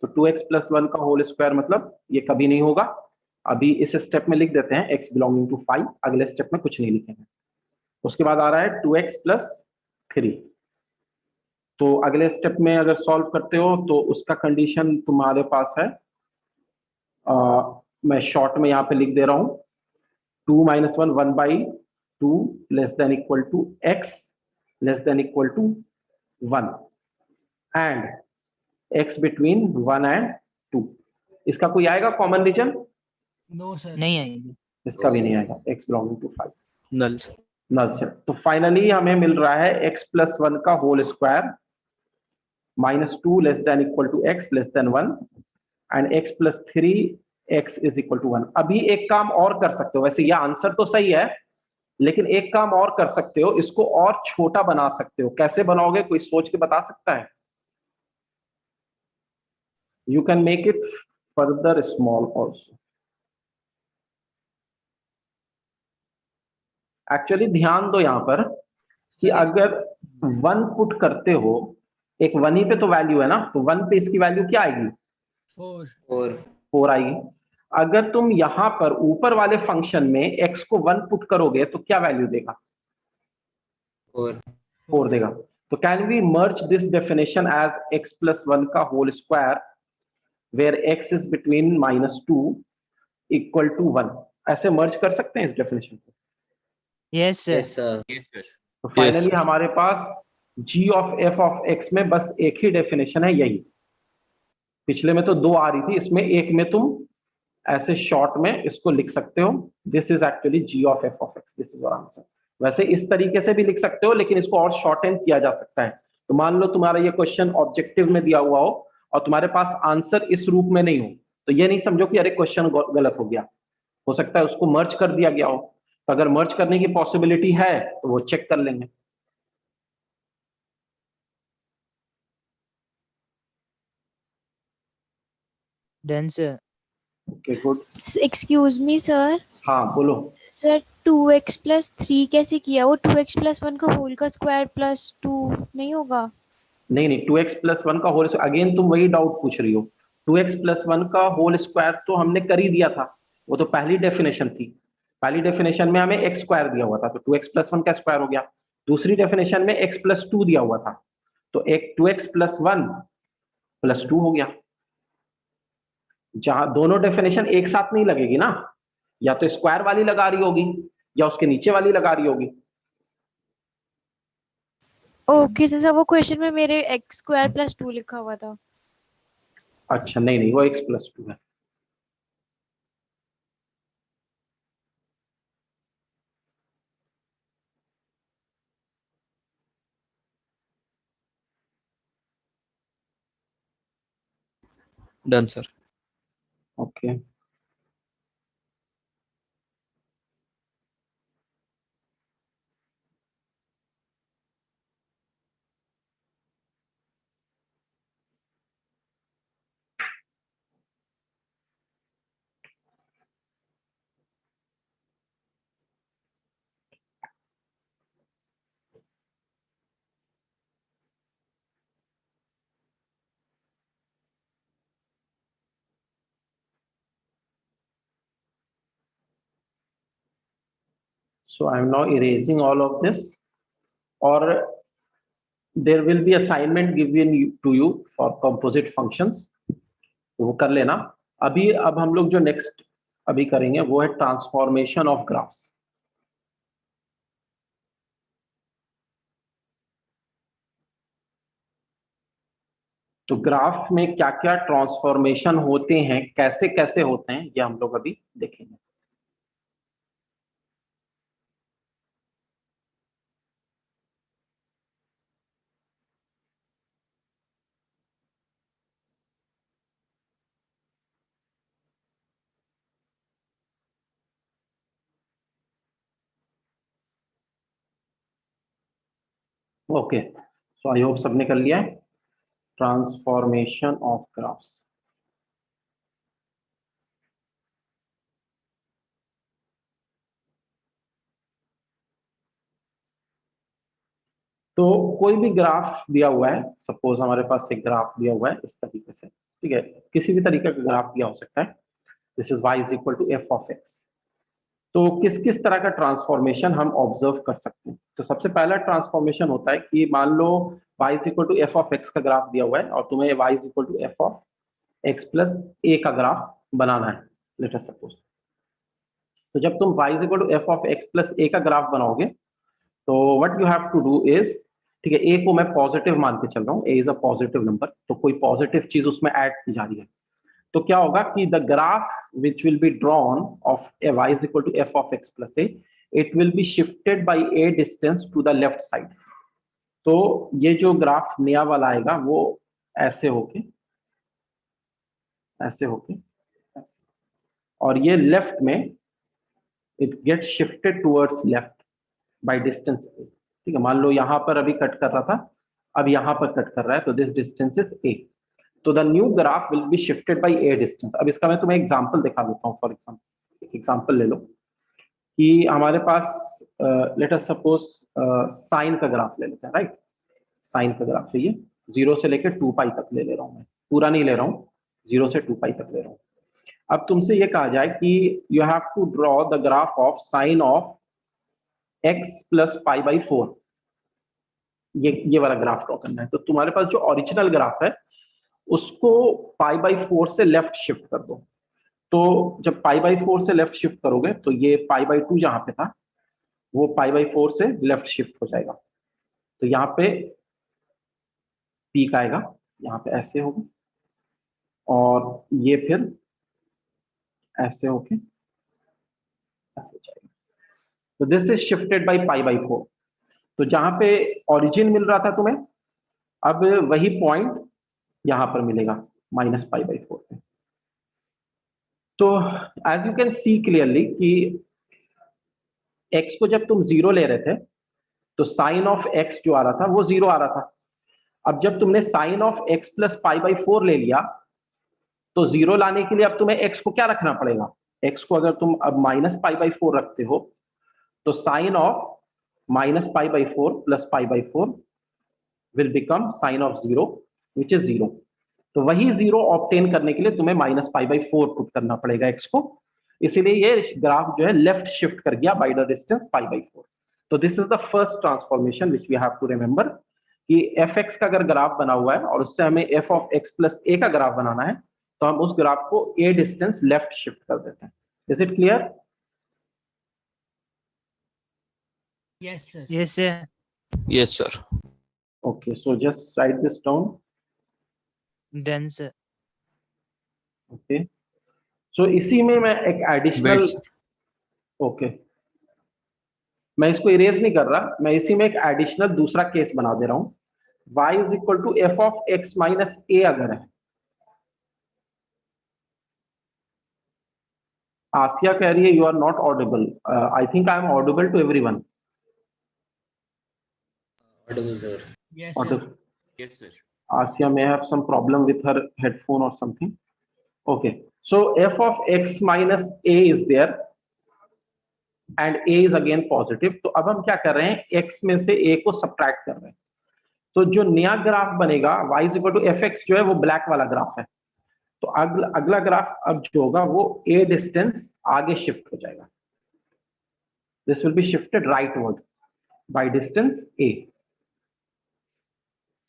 तो 2x प्लस 1 का होल स्क्वायर मतलब ये कभी नहीं होगा। अभी इस स्टेप में लिख देते हैं x बिलोंगिंग टू 5, अगले स्टेप में कुछ नहीं लिखेंगे। उसके बाद आ रहा है 2x प्लस 3। तो अगले स्टेप में अगर सॉल्व करते हो तो उसका कंडीशन तुम्हारे पास है, मैं शॉर्ट में यहाँ पे लिख दे रहा हूँ, 2 - 1 1/2 less than equal to x less than equal to 1 and x between 1 and 2। इसका कोई आएगा कॉमन रीजन? No sir. नहीं आएगी। इसका भी नहीं आएगा, x बिलोंगिंग टू 5, नल। नल से। तो फाइनली हमें मिल रहा है x प्लस 1 का whole square -2 less than equal to x less than 1 and x plus 3 x is equal to 1। अभी एक काम और कर सकते हो, वैसे ये आंसर तो सही है, लेकिन एक काम और कर सकते हो, इसको और छोटा बना सकते हो। कैसे बनाओगे, कोई सोच के बता सकता है? You can make it further small also. Actually ध्यान दो यहां पर कि अगर 1 पुट करते हो, एक 1 ही पे तो वैल्यू है ना, तो 1 पे इसकी वैल्यू क्या आएगी? 4। 4 आएगी। अगर तुम यहां पर ऊपर वाले फंक्शन में x को 1 पुट करोगे तो क्या वैल्यू देगा? 4। 4 देगा। तो can we merge this definition as x plus 1 का whole square where x is between -2 equal to 1, ऐसे मर्ज कर सकते हैं इस डेफिनेशन को? Yes sir. Yes sir. Yes, sir. तो फाइनली sir. हमारे पास g of f of x में बस एक ही डेफिनेशन है, यही। पिछले में तो 2 आ रही थी, इसमें एक में तुम ऐसे शॉर्ट में इसको लिख सकते हो, this is actually g of f of x, this is your answer. वैसे इस तरीके से भी लिख सकते हो, लेकिन इसको और शॉर्टेन किया जा सकता है। तो मान लो तुम्हारा ये क्वेश्चन ऑब्जेक्टिव में दिया हुआ हो और तुम्हारे पास आंसर इस रूप में नहीं हो, तो ये नहीं समझो कि अरे क्वेश्चन गलत हो गया, हो सकता है उसको मर्ज कर दिया गया हो। तो अगर मर्ज करने की पॉसिबिलिटी है तो वो चेक कर लेंगे। Done sir. Okay good. Excuse me sir. हाँ बोलो। सर 2x प्लस 3 कैसे किया? वो 2x प्लस 1 का होल का स्क्वायर प्लस 2 नहीं होगा? नहीं नहीं, 2x प्लस 1 का होल, अगेन तुम वही डाउट पूछ रही हो। 2x प्लस 1 का होल स्क्वायर तो हमने कर ही दिया था, वो तो पहली डेफिनेशन थी। पहली डेफिनेशन में हमें x स्क्वायर दिया हुआ था, तो 2x प्लस 1 का स्क्वायर हो गया। दूसरी डेफिनेशन में x प्लस 2 दिया हुआ था, तो एक 2x प्लस 1 प्लस 2 हो गया। जहां दोनों डेफिनेशन एक साथ नहीं लगेगी ना, या तो स्क्वायर वाली लगा रही होगी या उसके नीचे वाली लगा रही होगी। ओके सर, वो क्वेश्चन में मेरे x स्क्वायर प्लस 2 लिखा हुआ था। अच्छा नहीं नहीं, वो x प्लस 2 है। Done sir. Okay so I am now erasing all of this, or there will be assignment given to you for composite functions, तो वो कर लेना। अभी अब हम लोग जो नेक्स्ट अभी करेंगे वो है ट्रांसफॉर्मेशन ऑफ ग्राफ्स। तो ग्राफ में क्या क्या ट्रांसफॉर्मेशन होते हैं, कैसे कैसे होते हैं, ये हम लोग अभी देखेंगे। ओके, सो आई होप सबने कर लिया है ट्रांसफॉर्मेशन ऑफ ग्राफ्स। तो कोई भी ग्राफ दिया हुआ है, सपोज हमारे पास एक ग्राफ दिया हुआ है इस तरीके से, ठीक है, किसी भी तरीके का ग्राफ दिया हो सकता है। This is y is equal to f of x। तो किस किस तरह का ट्रांसफॉर्मेशन हम ऑब्जर्व कर सकते हैं? तो सबसे पहला ट्रांसफॉर्मेशन होता है कि मान लो y is equal to f of x का ग्राफ दिया हुआ है और तुम्हें y is equal to f of x plus a का ग्राफ बनाना है, लेट अस सपोज। तो जब तुम y is equal to f of x plus a का ग्राफ बनाओगे, तो what you have to do is, ठीक है, a को मैं पॉजिटिव मान के चल रहा हूँ, a is a positive number, तो कोई पॉजिटिव चीज उसमें ऐड की जा रही है। तो क्या होगा कि the graph which will be drawn of y is equal to f of x plus a, it will be shifted by a distance to the left side. तो ये जो ग्राफ नया वाला आएगा वो ऐसे होके ऐसे होके ऐसे, और ये लेफ्ट में it get shifted towards left by distance a। ठीक है, मान लो यहाँ पर अभी कट कर रहा था, अब यहाँ पर कट कर रहा है, तो दिस डिस्टेंस इज a। तो the new graph will be shifted by a distance. अब इसका मैं तुम्हें एग्जांपल दिखा देता हूँ। फॉर एग्जांपल, एग्जांपल ले लो कि हमारे पास लेट अस सपोज साइन का ग्राफ ले लेते हैं, राइट। साइन का ग्राफ है ये, 0 से लेकर 2 पाई तक ले ले रहा हूँ मैं, पूरा नहीं ले रहा हूँ, 0 से 2 पाई तक ले रहा हूँ। अब तुमसे ये कहा जाए कि you have to draw the graph of sine of x plus pi by 4। ये वाला ग्राफ ड्रॉ करना है। तो तुम्हारे पास जो ओरिजिनल ग्राफ है उसको π/4 से लेफ्ट शिफ्ट कर दो। तो जब π/4 से लेफ्ट शिफ्ट करोगे तो ये π/2 जहां पे था वो π/4 से लेफ्ट शिफ्ट हो जाएगा। तो यहाँ पे पीक आएगा, यहाँ पे ऐसे होगा और ये फिर ऐसे होके ऐसे जाएगा। तो दिस इज शिफ्टेड बाय π/4। तो जहां पे ओरिजिन मिल रहा था तुम्हें, अब वही पॉइंट यहां पर मिलेगा -π/4 पे। तो as you can see clearly कि x को जब तुम 0 ले रहे थे तो साइन ऑफ x जो आ रहा था वो 0 आ रहा था। अब जब तुमने साइन ऑफ x प्लस π/4 ले लिया तो 0 लाने के लिए अब तुम्हें x को क्या रखना पड़ेगा? x को अगर तुम अब -π/4 रखते हो तो sine of -π/4 plus π/4 will become sine of 0 which is 0। तो वही 0 ऑब्टेन करने के लिए तुम्हें -π/4 पुट करना पड़ेगा x को, इसीलिए ये ग्राफ जो है लेफ्ट शिफ्ट कर गया बाय द डिस्टेंस π/4। तो this is the first transformation which we have to remember कि fx का अगर ग्राफ बना हुआ है और उससे हमें f of x plus a का ग्राफ बनाना है तो हम उस ग्राफ को a डिस्टेंस लेफ्ट शिफ्ट कर देते हैं। Is it clear? Yes sir. Yes, sir. Yes, sir. Okay, so just write this down. Done, sir. Okay, so इसी में मैं एक एडिशनल Wait, sir. ओके मैं इसको इरेज नहीं कर रहा, मैं इसी में एक एडिशनल दूसरा केस बना दे रहा हूं। y is equal to f of x minus a अगर है। आसिया कह रही है you are not audible. I think I am audible to everyone. Audible, sir. Yes sir. Yes, sir. Asia may have some problem with her headphone or something. Okay, so f of x minus a is there and a is again positive. तो अब हम क्या कर रहे हैं, x में से a को सब्ट्रैक्ट कर रहे हैं। तो जो नया ग्राफ बनेगा y is equal to fx जो है वो ब्लैक वाला ग्राफ है। तो अगला ग्राफ अब जो होगा वो a डिस्टेंस आगे शिफ्ट हो जाएगा। This will be shifted rightward by distance a।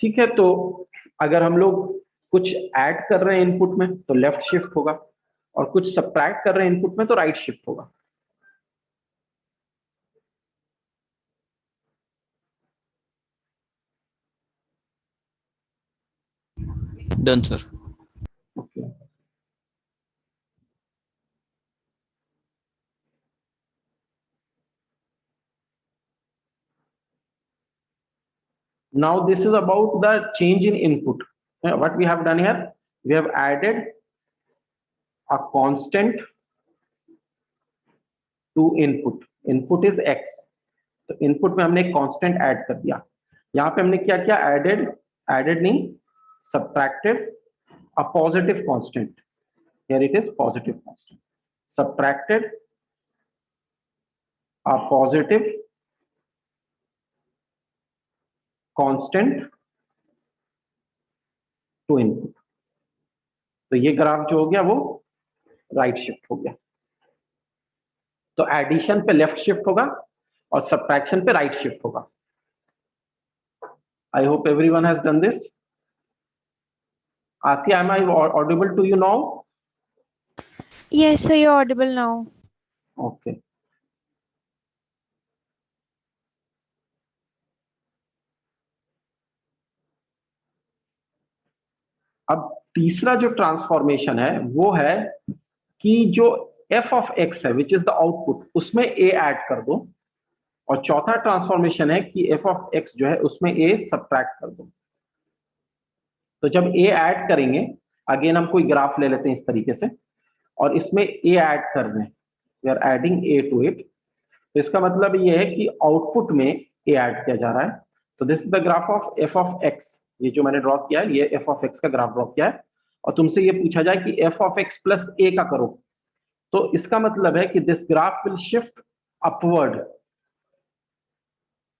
ठीक है, तो अगर हम लोग कुछ ऐड कर रहे हैं इनपुट में तो लेफ्ट शिफ्ट होगा और कुछ सब्ट्रैक्ट कर रहे हैं इनपुट में तो राइट शिफ्ट होगा। Done, sir. Okay, now this is about the change in input. What we have done here, we have added a constant to input. Input is x, तो इनपुट में हमने एक कांस्टेंट ऐड कर दिया। यहाँ पे हमने क्या किया, एडेड नहीं, subtracted a positive constant. Here it is positive constant, subtracted a positive constant to input. तो ये ग्राफ जो हो गया वो राइट शिफ्ट हो गया। तो एडिशन पे लेफ्ट शिफ्ट होगा और सब्ट्रैक्शन पे राइट शिफ्ट होगा। I hope everyone has done this. Asia, am I audible to you now? Yes, sir, you're audible now. Okay. अब तीसरा जो ट्रांसफॉर्मेशन है वो है कि जो f of x है विच इज द आउटपुट, उसमें a ऐड कर दो। और चौथा ट्रांसफॉर्मेशन है कि f of x जो है उसमें a सब्ट्रैक्ट कर दो। तो जब a ऐड करेंगे, अगेन हम कोई ग्राफ ले लेते हैं इस तरीके से और इसमें a ऐड कर रहे हैं, we are adding a to it. तो इसका मतलब ये है कि आउटपुट में a ऐड किया जा रहा है। तो this is the graph of f of x। ये जो मैंने ड्रॉ किया है ये f of x का ग्राफ ड्रॉ किया है। और तुमसे ये पूछा जाए कि f of x plus a का करो, तो इसका मतलब है कि this graph will shift upward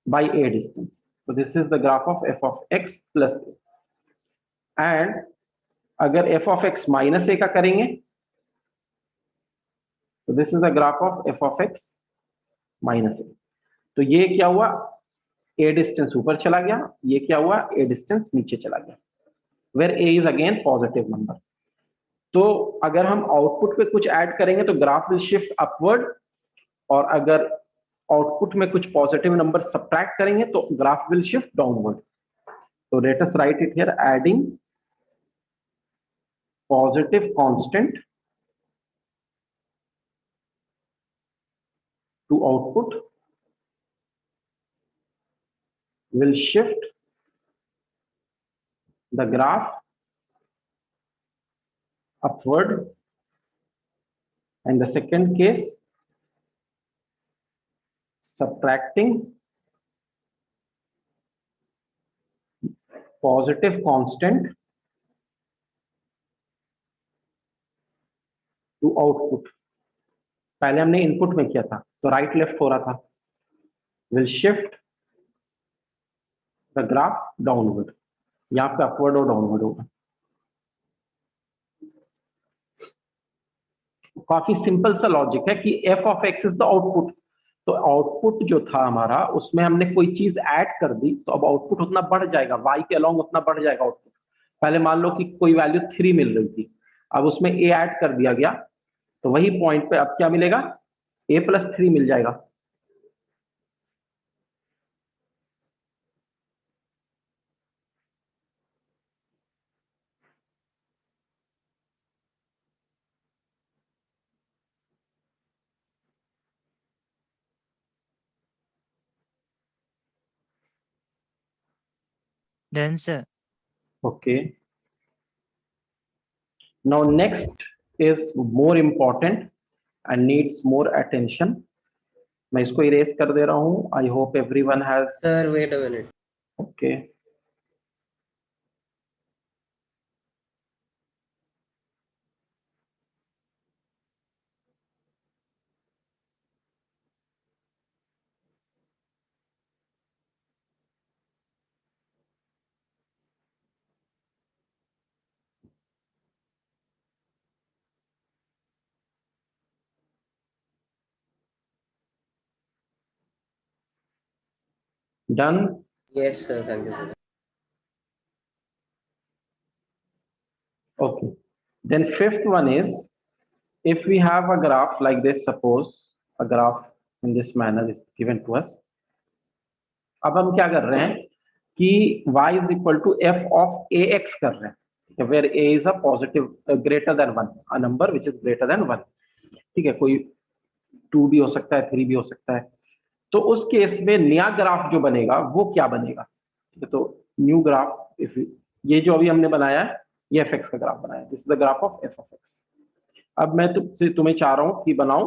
by a distance. So this is the graph of f of x plus a. And अगर f of x minus a का करेंगे तो this is the graph of f of x minus a. तो ये क्या हुआ, ए डिस्टेंस ऊपर चला गया, ये क्या हुआ, ए डिस्टेंस नीचे चला गया, where a is again positive number. तो अगर हम आउटपुट पे कुछ ऐड करेंगे तो ग्राफ विल शिफ्ट अपवर्ड, और अगर आउटपुट में कुछ पॉजिटिव नंबर सब्ट्रैक्ट करेंगे तो ग्राफ विल शिफ्ट डाउनवर्ड। तो let us right it here, adding positive constant to output will shift the graph upward, and the second case subtracting positive constant to output। पहले हमने इनपुट में किया था तो राइट लेफ्ट हो रहा था, will shift the graph downward, यहां पे अपवर्ड और डाउनवर्ड होगा। काफी सिंपल सा लॉजिक है कि F of x is the output. तो आउटपुट जो था हमारा, उसमें हमने कोई चीज ऐड कर दी तो अब आउटपुट उतना बढ़ जाएगा, वाई के अलोंग उतना बढ़ जाएगा आउटपुट। पहले मान लो कि कोई वैल्यू 3 मिल रही थी, अब उसमें ए ऐड कर दिया गया तो वही पॉइंट पे अब क्या मिलेगा, a+3 मिल जाएगा। Done, sir. Okay. Now next is more important and needs more attention. मैं इसको इरेज कर दे रहा हूं। I hope everyone has. Sir, wait a minute. Okay. Done. Yes, sir. Thank you, sir. Okay. Then fifth one is, if we have a graph like this, suppose a graph in this manner is given to us. अब हम क्या कर रहे हैं कि y is equal to f of ax कर रहे हैं, where a is a positive greater than 1, a number which is greater than 1। ठीक है, कोई 2 भी हो सकता है, 3 भी हो सकता है। तो उस केस में नया ग्राफ जो बनेगा वो क्या बनेगा, ठीक है। तो न्यू ग्राफ, इफ ये जो अभी हमने बनाया है ये fx का ग्राफ बनाया है, this is the graph of f of x। अब मैं तुम्हें चाह रहा हूं कि बनाओ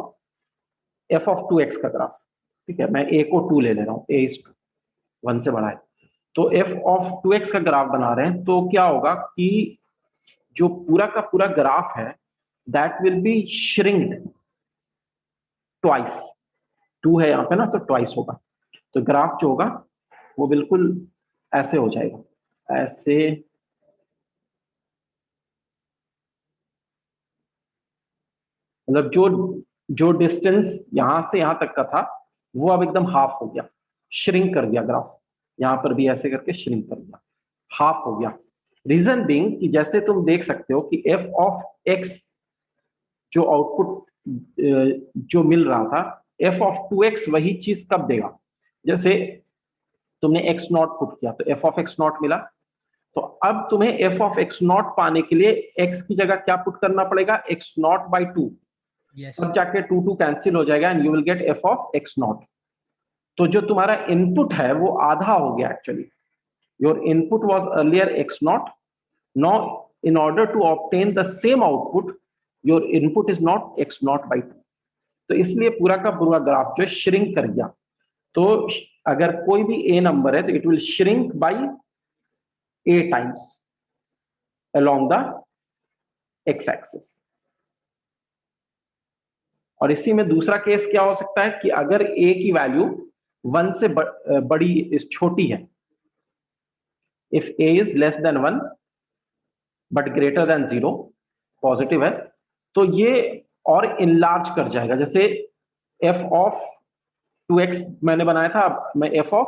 f of 2x का ग्राफ। ठीक है, मैं a को 2 ले रहा हूं, a is 2, 1 से बड़ा है। तो f of 2x का ग्राफ बना रहे हैं, तो क्या होगा कि जो पूरा का पूरा ग्राफ है that will B shrinked twice. 2 है यहाँ पे ना, तो ट्वाइस होगा। तो ग्राफ जो होगा वो बिल्कुल ऐसे हो जाएगा, ऐसे। मतलब जो डिस्टेंस यहां से यहां तक का था वो अब एकदम हाफ हो गया, श्रिंक कर दिया ग्राफ। यहां पर भी ऐसे करके श्रिंक कर दिया, हाफ हो गया। रीजन बीइंग कि जैसे तुम देख सकते हो कि f of x जो आउटपुट जो मिल रहा था, f of 2x वही चीज कब देगा, जैसे तुमने x नॉट पुट किया तो f of x नॉट मिला। तो अब तुम्हें f of x नॉट पाने के लिए x की जगह क्या पुट करना पड़ेगा, x नॉट बाई 2। Yes. अब जाके 2 कैंसिल हो जाएगा and you will get f of x naught. तो जो तुम्हारा इनपुट है वो आधा हो गया actually. Your input was earlier x naught, now in order to obtain the same output your input is not x naught by 2। तो इसलिए पूरा का पूरा ग्राफ जो श्रिंक कर गया। तो अगर कोई भी a नंबर है तो it will shrink by a times along the x axis. और इसी में दूसरा केस क्या हो सकता है कि अगर a की वैल्यू 1 से बड़ी छोटी है, if a is less than 1 but greater than 0, positive है, तो ये और इनलार्ज कर जाएगा। जैसे f of 2x मैंने बनाया था, अब मैं f of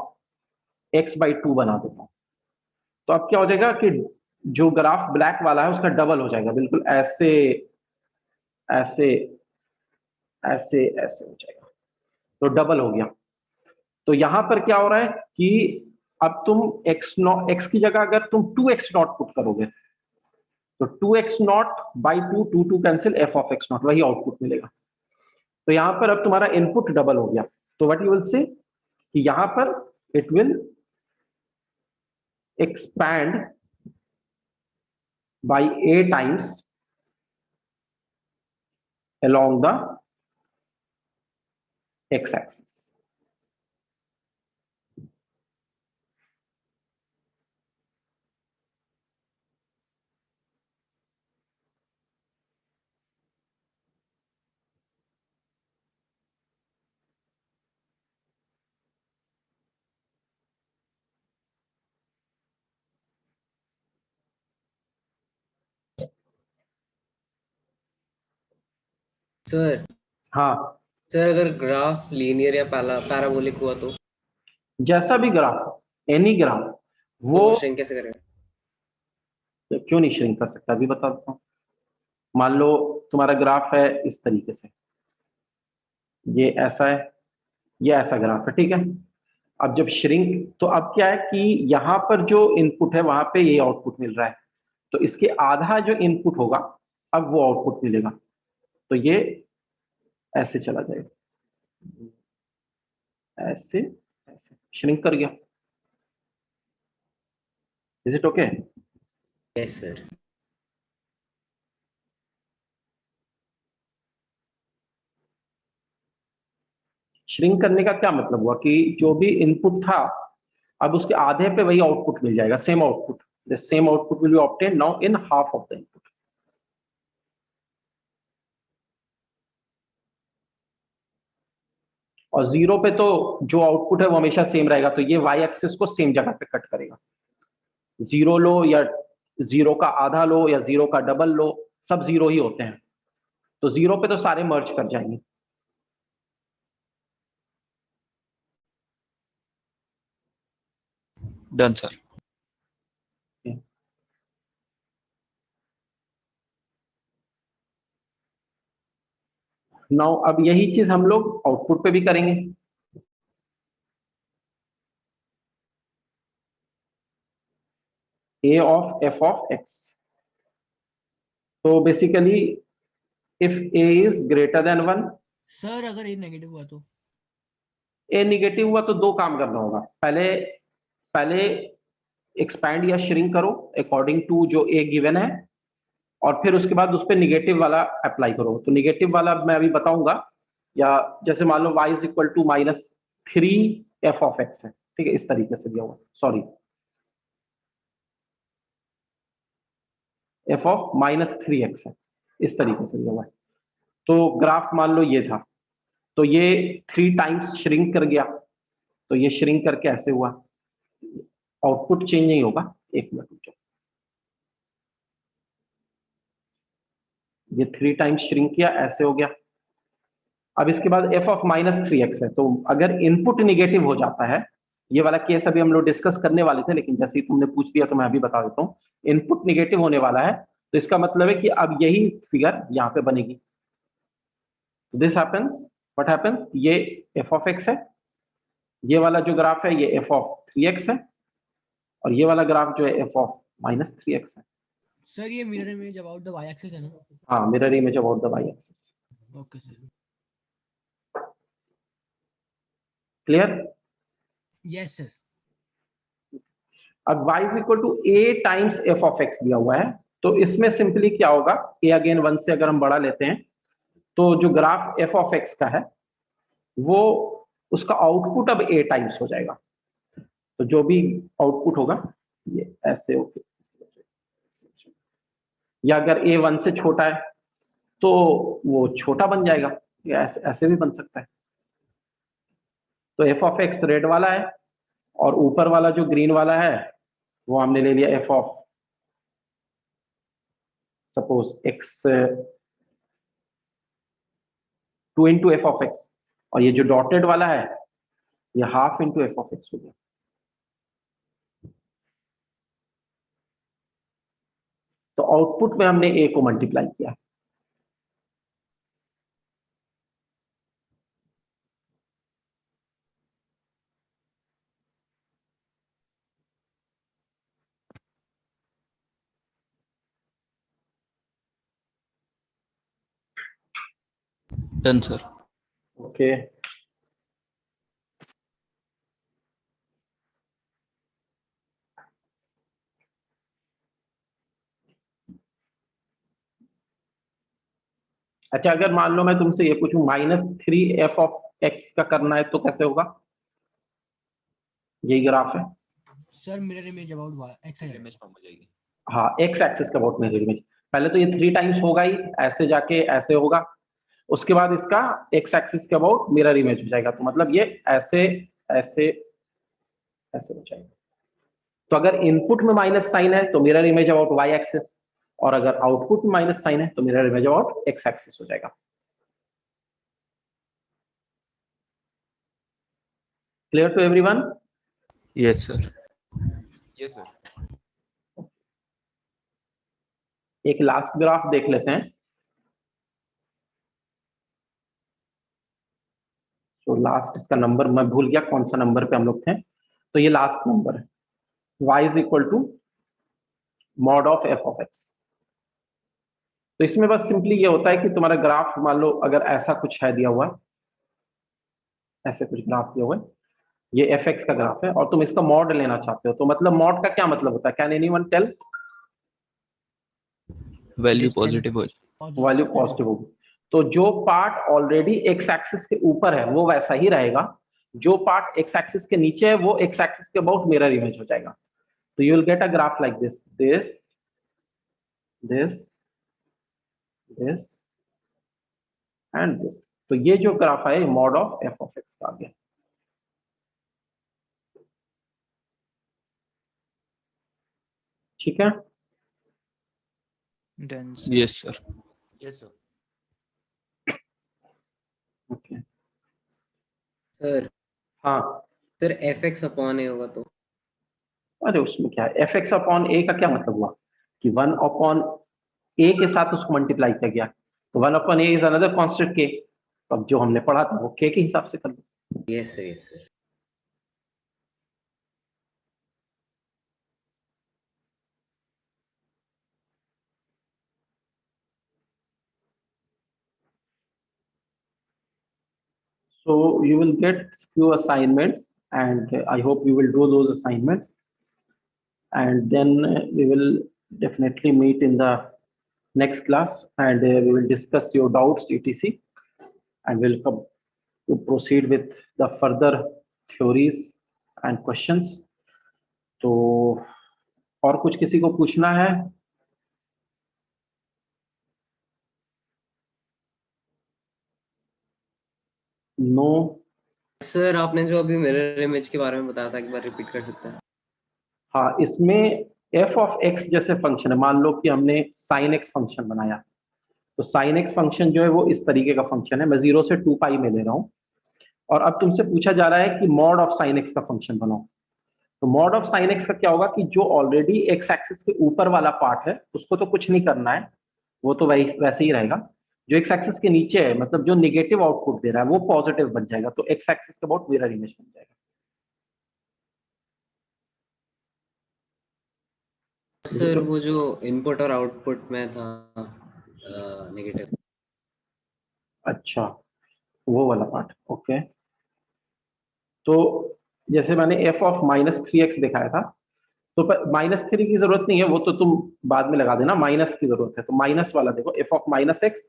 x/2 बना देता हूं, तो अब क्या हो जाएगा कि जो ग्राफ ब्लैक वाला है उसका डबल हो जाएगा, बिल्कुल ऐसे ऐसे ऐसे ऐसे हो जाएगा, तो डबल हो गया। तो यहां पर क्या हो रहा है कि अब तुम x की जगह अगर तुम 2x0 पुट करोगे तो 2x0/2 2 कैंसिल, f(x0) वही आउटपुट मिलेगा। तो यहां पर अब तुम्हारा इनपुट डबल हो गया, तो व्हाट यू विल से कि यहां पर it will expand by a times along the x-axis. Sir हाँ, सर अगर ग्राफ लीनियर या पैराबोलिक हुआ तो जैसा भी ग्राफ, एनी ग्राफ, तो वो श्रिंक कैसे करेगा? क्यों नहीं श्रिंक कर सकता, अभी बता देता हूं। मान लो तुम्हारा ग्राफ है इस तरीके से, ये ऐसा है, ये ऐसा ग्राफ है, ठीक है। अब जब श्रिंक, तो अब क्या है कि यहां पर जो इनपुट है वहां पे ये आउटपुट मिल रहा है, तो इसके आधा जो इनपुट होगा अब वो आउटपुट मिलेगा, तो ये ऐसे चला जाएगा, ऐसे ऐसे श्रिंक कर गया। Is it okay? Yes sir. Shrink करने का क्या मतलब हुआ कि जो भी इनपुट था अब उसके आधे पे वही आउटपुट मिल जाएगा, same output, the same output will be obtain now in half of the input. और जीरो पे तो जो आउटपुट है वो हमेशा सेम रहेगा, तो ये वाई एक्सिस को सेम जगह पे कट करेगा। जीरो लो या जीरो का आधा लो या जीरो का डबल लो, सब जीरो ही होते हैं, तो जीरो पे तो सारे मर्ज कर जाएंगे। Done sir. नाउ अब यही चीज हम लोग आउटपुट पे भी करेंगे। a of f of x, तो basically if a is greater then 1, sir अगर ये नेगेटिव हुआ तो? a निगेटिव हुआ तो दो काम करना होगा, पहले एक्सपैंड या श्रिंक करो अकॉर्डिंग टू जो a गिवन है, और फिर उसके बाद उस पर निगेटिव वाला अप्लाई करो। तो निगेटिव वाला मैं अभी बताऊंगा, या जैसे मान लो y is equal to -3f of x है, ठीक है, इस तरीके से दिया हुआ, सॉरी f ऑफ -3x है, इस तरीके से दिया हुआ है। तो ग्राफ मान लो ये था, तो ये 3 टाइम्स श्रिंक कर गया, तो ये श्रिंक करके ऐसे हुआ, आउटपुट चेंज नहीं होगा, एक मिनट रुको, ये 3 टाइम्स श्रिंक किया, ऐसे हो गया। अब इसके बाद f ऑफ -3x है, तो अगर इनपुट निगेटिव हो जाता है, ये वाला केस अभी हम लोग डिस्कस करने वाले थे, लेकिन जैसे ही तुमने पूछ लिया तो मैं अभी बता देता हूँ, इनपुट निगेटिव होने वाला है, तो इसका मतलब है कि अब यही फिगर यहाँ पे बनेगी। दिस हैपेंस, व्हाट हैपेंस, ये f ऑफ x है, ये वाला जो ग्राफ है ये f ऑफ 3x है, और ये वाला ग्राफ जो है f ऑफ -3x है। सर ये mirror image about the y axis है ना? हाँ, mirror image about the y axis. Okay sir. Clear? Yes sir. अब y is equal to a times f of x दिया हुआ है, तो इसमें सिंपली क्या होगा, a अगेन 1 से अगर हम बड़ा लेते हैं, तो जो ग्राफ f ऑफ x का है वो उसका आउटपुट अब a टाइम्स हो जाएगा, तो जो भी आउटपुट होगा ये ऐसे होके, या अगर a 1 से छोटा है तो वो छोटा बन जाएगा, या ऐसे भी बन सकता है। तो f ऑफ x रेड वाला है, और ऊपर वाला जो ग्रीन वाला है वो हमने ले लिया f of suppose x 2 into F of x, और ये जो डॉटेड वाला है ये half into F of x हो गया। तो आउटपुट में हमने a को मल्टीप्लाई किया। Done sir. ओके अच्छा, अगर मान लो मैं तुमसे ये पूछूं -3f(x) का करना है तो कैसे होगा? यही ग्राफ है। Sir mirror image about x है। इमेज फॉर्म हो जाएगी। हाँ, x एक्सिस का अबाउट मिरर इमेज। पहले तो ये 3 टाइम्स होगा ही, ऐसे जाके ऐसे होगा, उसके बाद इसका x एक्सिस के अबाउट मिरर इमेज हो जाएगा। तो मतलब ये ऐसे ऐसे ऐसे हो जाएगा। तो अगर इनपुट में माइनस साइन है तो mirror image about y axis, और अगर आउटपुट में माइनस साइन है तो mirror image about x axis हो जाएगा। Clear to everyone? Yes sir. Yes sir. एक लास्ट ग्राफ देख लेते हैं। तो लास्ट इसका नंबर मैं भूल गया कौन सा नंबर पे हम लोग थे। तो ये लास्ट नंबर है, y is equal to mod of f of x। तो इसमें बस सिंपली ये होता है कि तुम्हारा ग्राफ मान लो अगर ऐसा कुछ है दिया हुआ है, ऐसे कुछ ग्राफ दिया हुआ है, ये fx का ग्राफ है और तुम इसका मॉड लेना चाहते हो। तो मतलब मॉड का क्या मतलब होता है? Can anyone tell? Value Distance. Positive हो जाए। वैल्यू पॉजिटिव होगी। तो जो पार्ट ऑलरेडी x एक्सिस के ऊपर है वो वैसा ही रहेगा, जो पार्ट x एक्सिस के नीचे है वो x एक्सिस के अबाउट मिरर इमेज हो जाएगा। तो you will get a graph like this this this this and this. तो ये जो ग्राफ है mod of f of x का आ गया। ठीक है, done sir. Yes sir. Yes sir. Okay. Sir हाँ, सर fx अपॉन a होगा तो अरे उसमें क्या है, fx अपॉन a का क्या मतलब हुआ कि 1 अपॉन a के साथ उसको मल्टीप्लाई किया गया। तो 1 upon a is another constant k। तो अब जो हमने पढ़ा था वो k के हिसाब से कर लो। Yes sir yes sir. So you will get few assignments, and I hope you will do those assignments. And then we will definitely meet in the next class, and we will discuss your doubts, etc. And we'll come to proceed with the further theories and questions. तो और कुछ किसी को पूछना है? नो? सर आपने जो अभी मिरर इमेज के बारे में बताया था एक बार रिपीट कर सकते हैं? हाँ, इसमें f ऑफ x जैसे फंक्शन है। मान लो कि हमने sin x फंक्शन बनाया, तो sin x फंक्शन जो है वो इस तरीके का फंक्शन है। मैं 0 से 2 पाई में ले रहा हूँ, और अब तुमसे पूछा जा रहा है कि मॉड ऑफ sin x का फंक्शन बनाओ। तो मॉड ऑफ sin x का क्या होगा कि जो ऑलरेडी x एक्सिस के ऊपर वाला पार्ट है उसको तो कुछ नहीं करना है, वो तो वैसे ही रहेगा। जो x एक्सिस के नीचे है, मतलब जो निगेटिव आउटपुट दे रहा है, वो पॉजिटिव बन जाएगा। तो x एक्सिस के अबाउट मिरर इमेज बन जाएगा। सर वो जो इनपुट और आउटपुट में था नेगेटिव। अच्छा, वो वाला पार्ट, ओके। तो जैसे मैंने f ऑफ -3x दिखाया था, तो -3 की जरूरत नहीं है, वो तो तुम बाद में लगा देना। माइनस की जरूरत है, तो माइनस वाला देखो, f ऑफ -x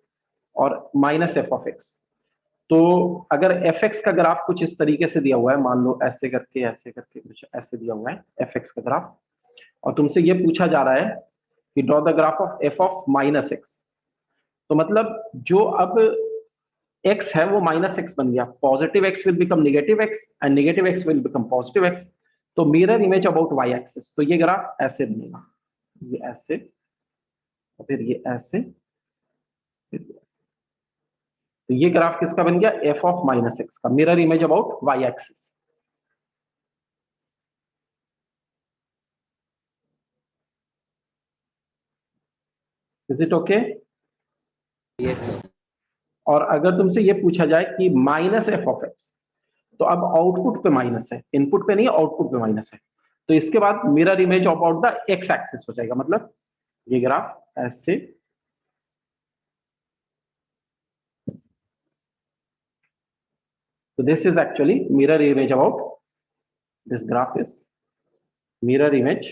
और -f ऑफ x। तो अगर fx का ग्राफ कुछ इस तरीके से दिया हुआ है, मान लो ऐसे करके कुछ ऐसे दिया हुआ है fx का ग्राफ, और तुमसे ये पूछा जा रहा है कि draw the graph of f of -x। तो मतलब जो अब x है वो -x बन गया। Positive x will become negative x and negative x will become positive x। तो mirror image about y axis. तो ये ग्राफ ऐसे बनेगा, ये ऐसे, फिर ये ऐसे, फिर ये ऐसे। तो ये ग्राफ किसका बन गया? f ऑफ -x का, mirror image about y axis. Is it okay? Yes sir. और अगर तुमसे ये पूछा जाए कि माइनस एफ ऑफ एक्स, तो अब आउटपुट पे माइनस है, इनपुट पे नहीं, आउटपुट पे माइनस है, तो इसके बाद mirror image about the x axis हो जाएगा, मतलब ये ग्राफ ऐसे so this is actually mirror image about, this graph is mirror image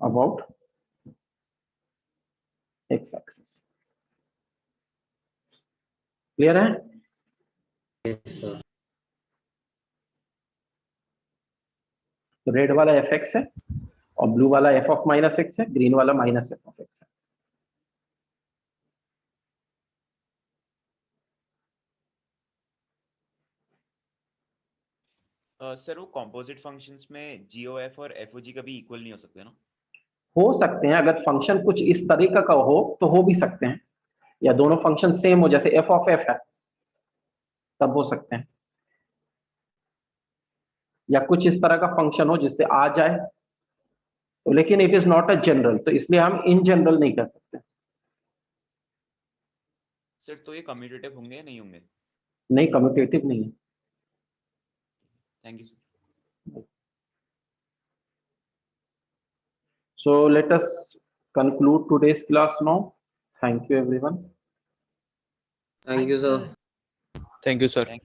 about x axis. Clear है? Yes sir. तो रेड वाला एफ एक्स है और ब्लू वाला एफ ऑफ माइनस एक्स है, ग्रीन वाला माइनस एफ ऑफ एक्स है। सर वो कंपोजिट फंक्शंस में GOF और FOG कभी इक्वल नहीं हो सकते ना? हो सकते हैं, अगर फंक्शन कुछ इस तरीके का हो तो हो भी सकते हैं, या दोनों फंक्शन सेम हो, जैसे एफ ऑफ एफ है तब हो सकते हैं, या कुछ इस तरह का फंक्शन हो जिससे आ जाए तो, लेकिन it is not a general, तो इसलिए हम इन जनरल नहीं कर सकते। सर तो ये कम्यूटेटिव होंगे या नहीं होंगे? नहीं, कम्यूटेटिव नहीं है। Thank you sir. So let us conclude today's class now. Thank you everyone. Thank you sir. Thank you sir.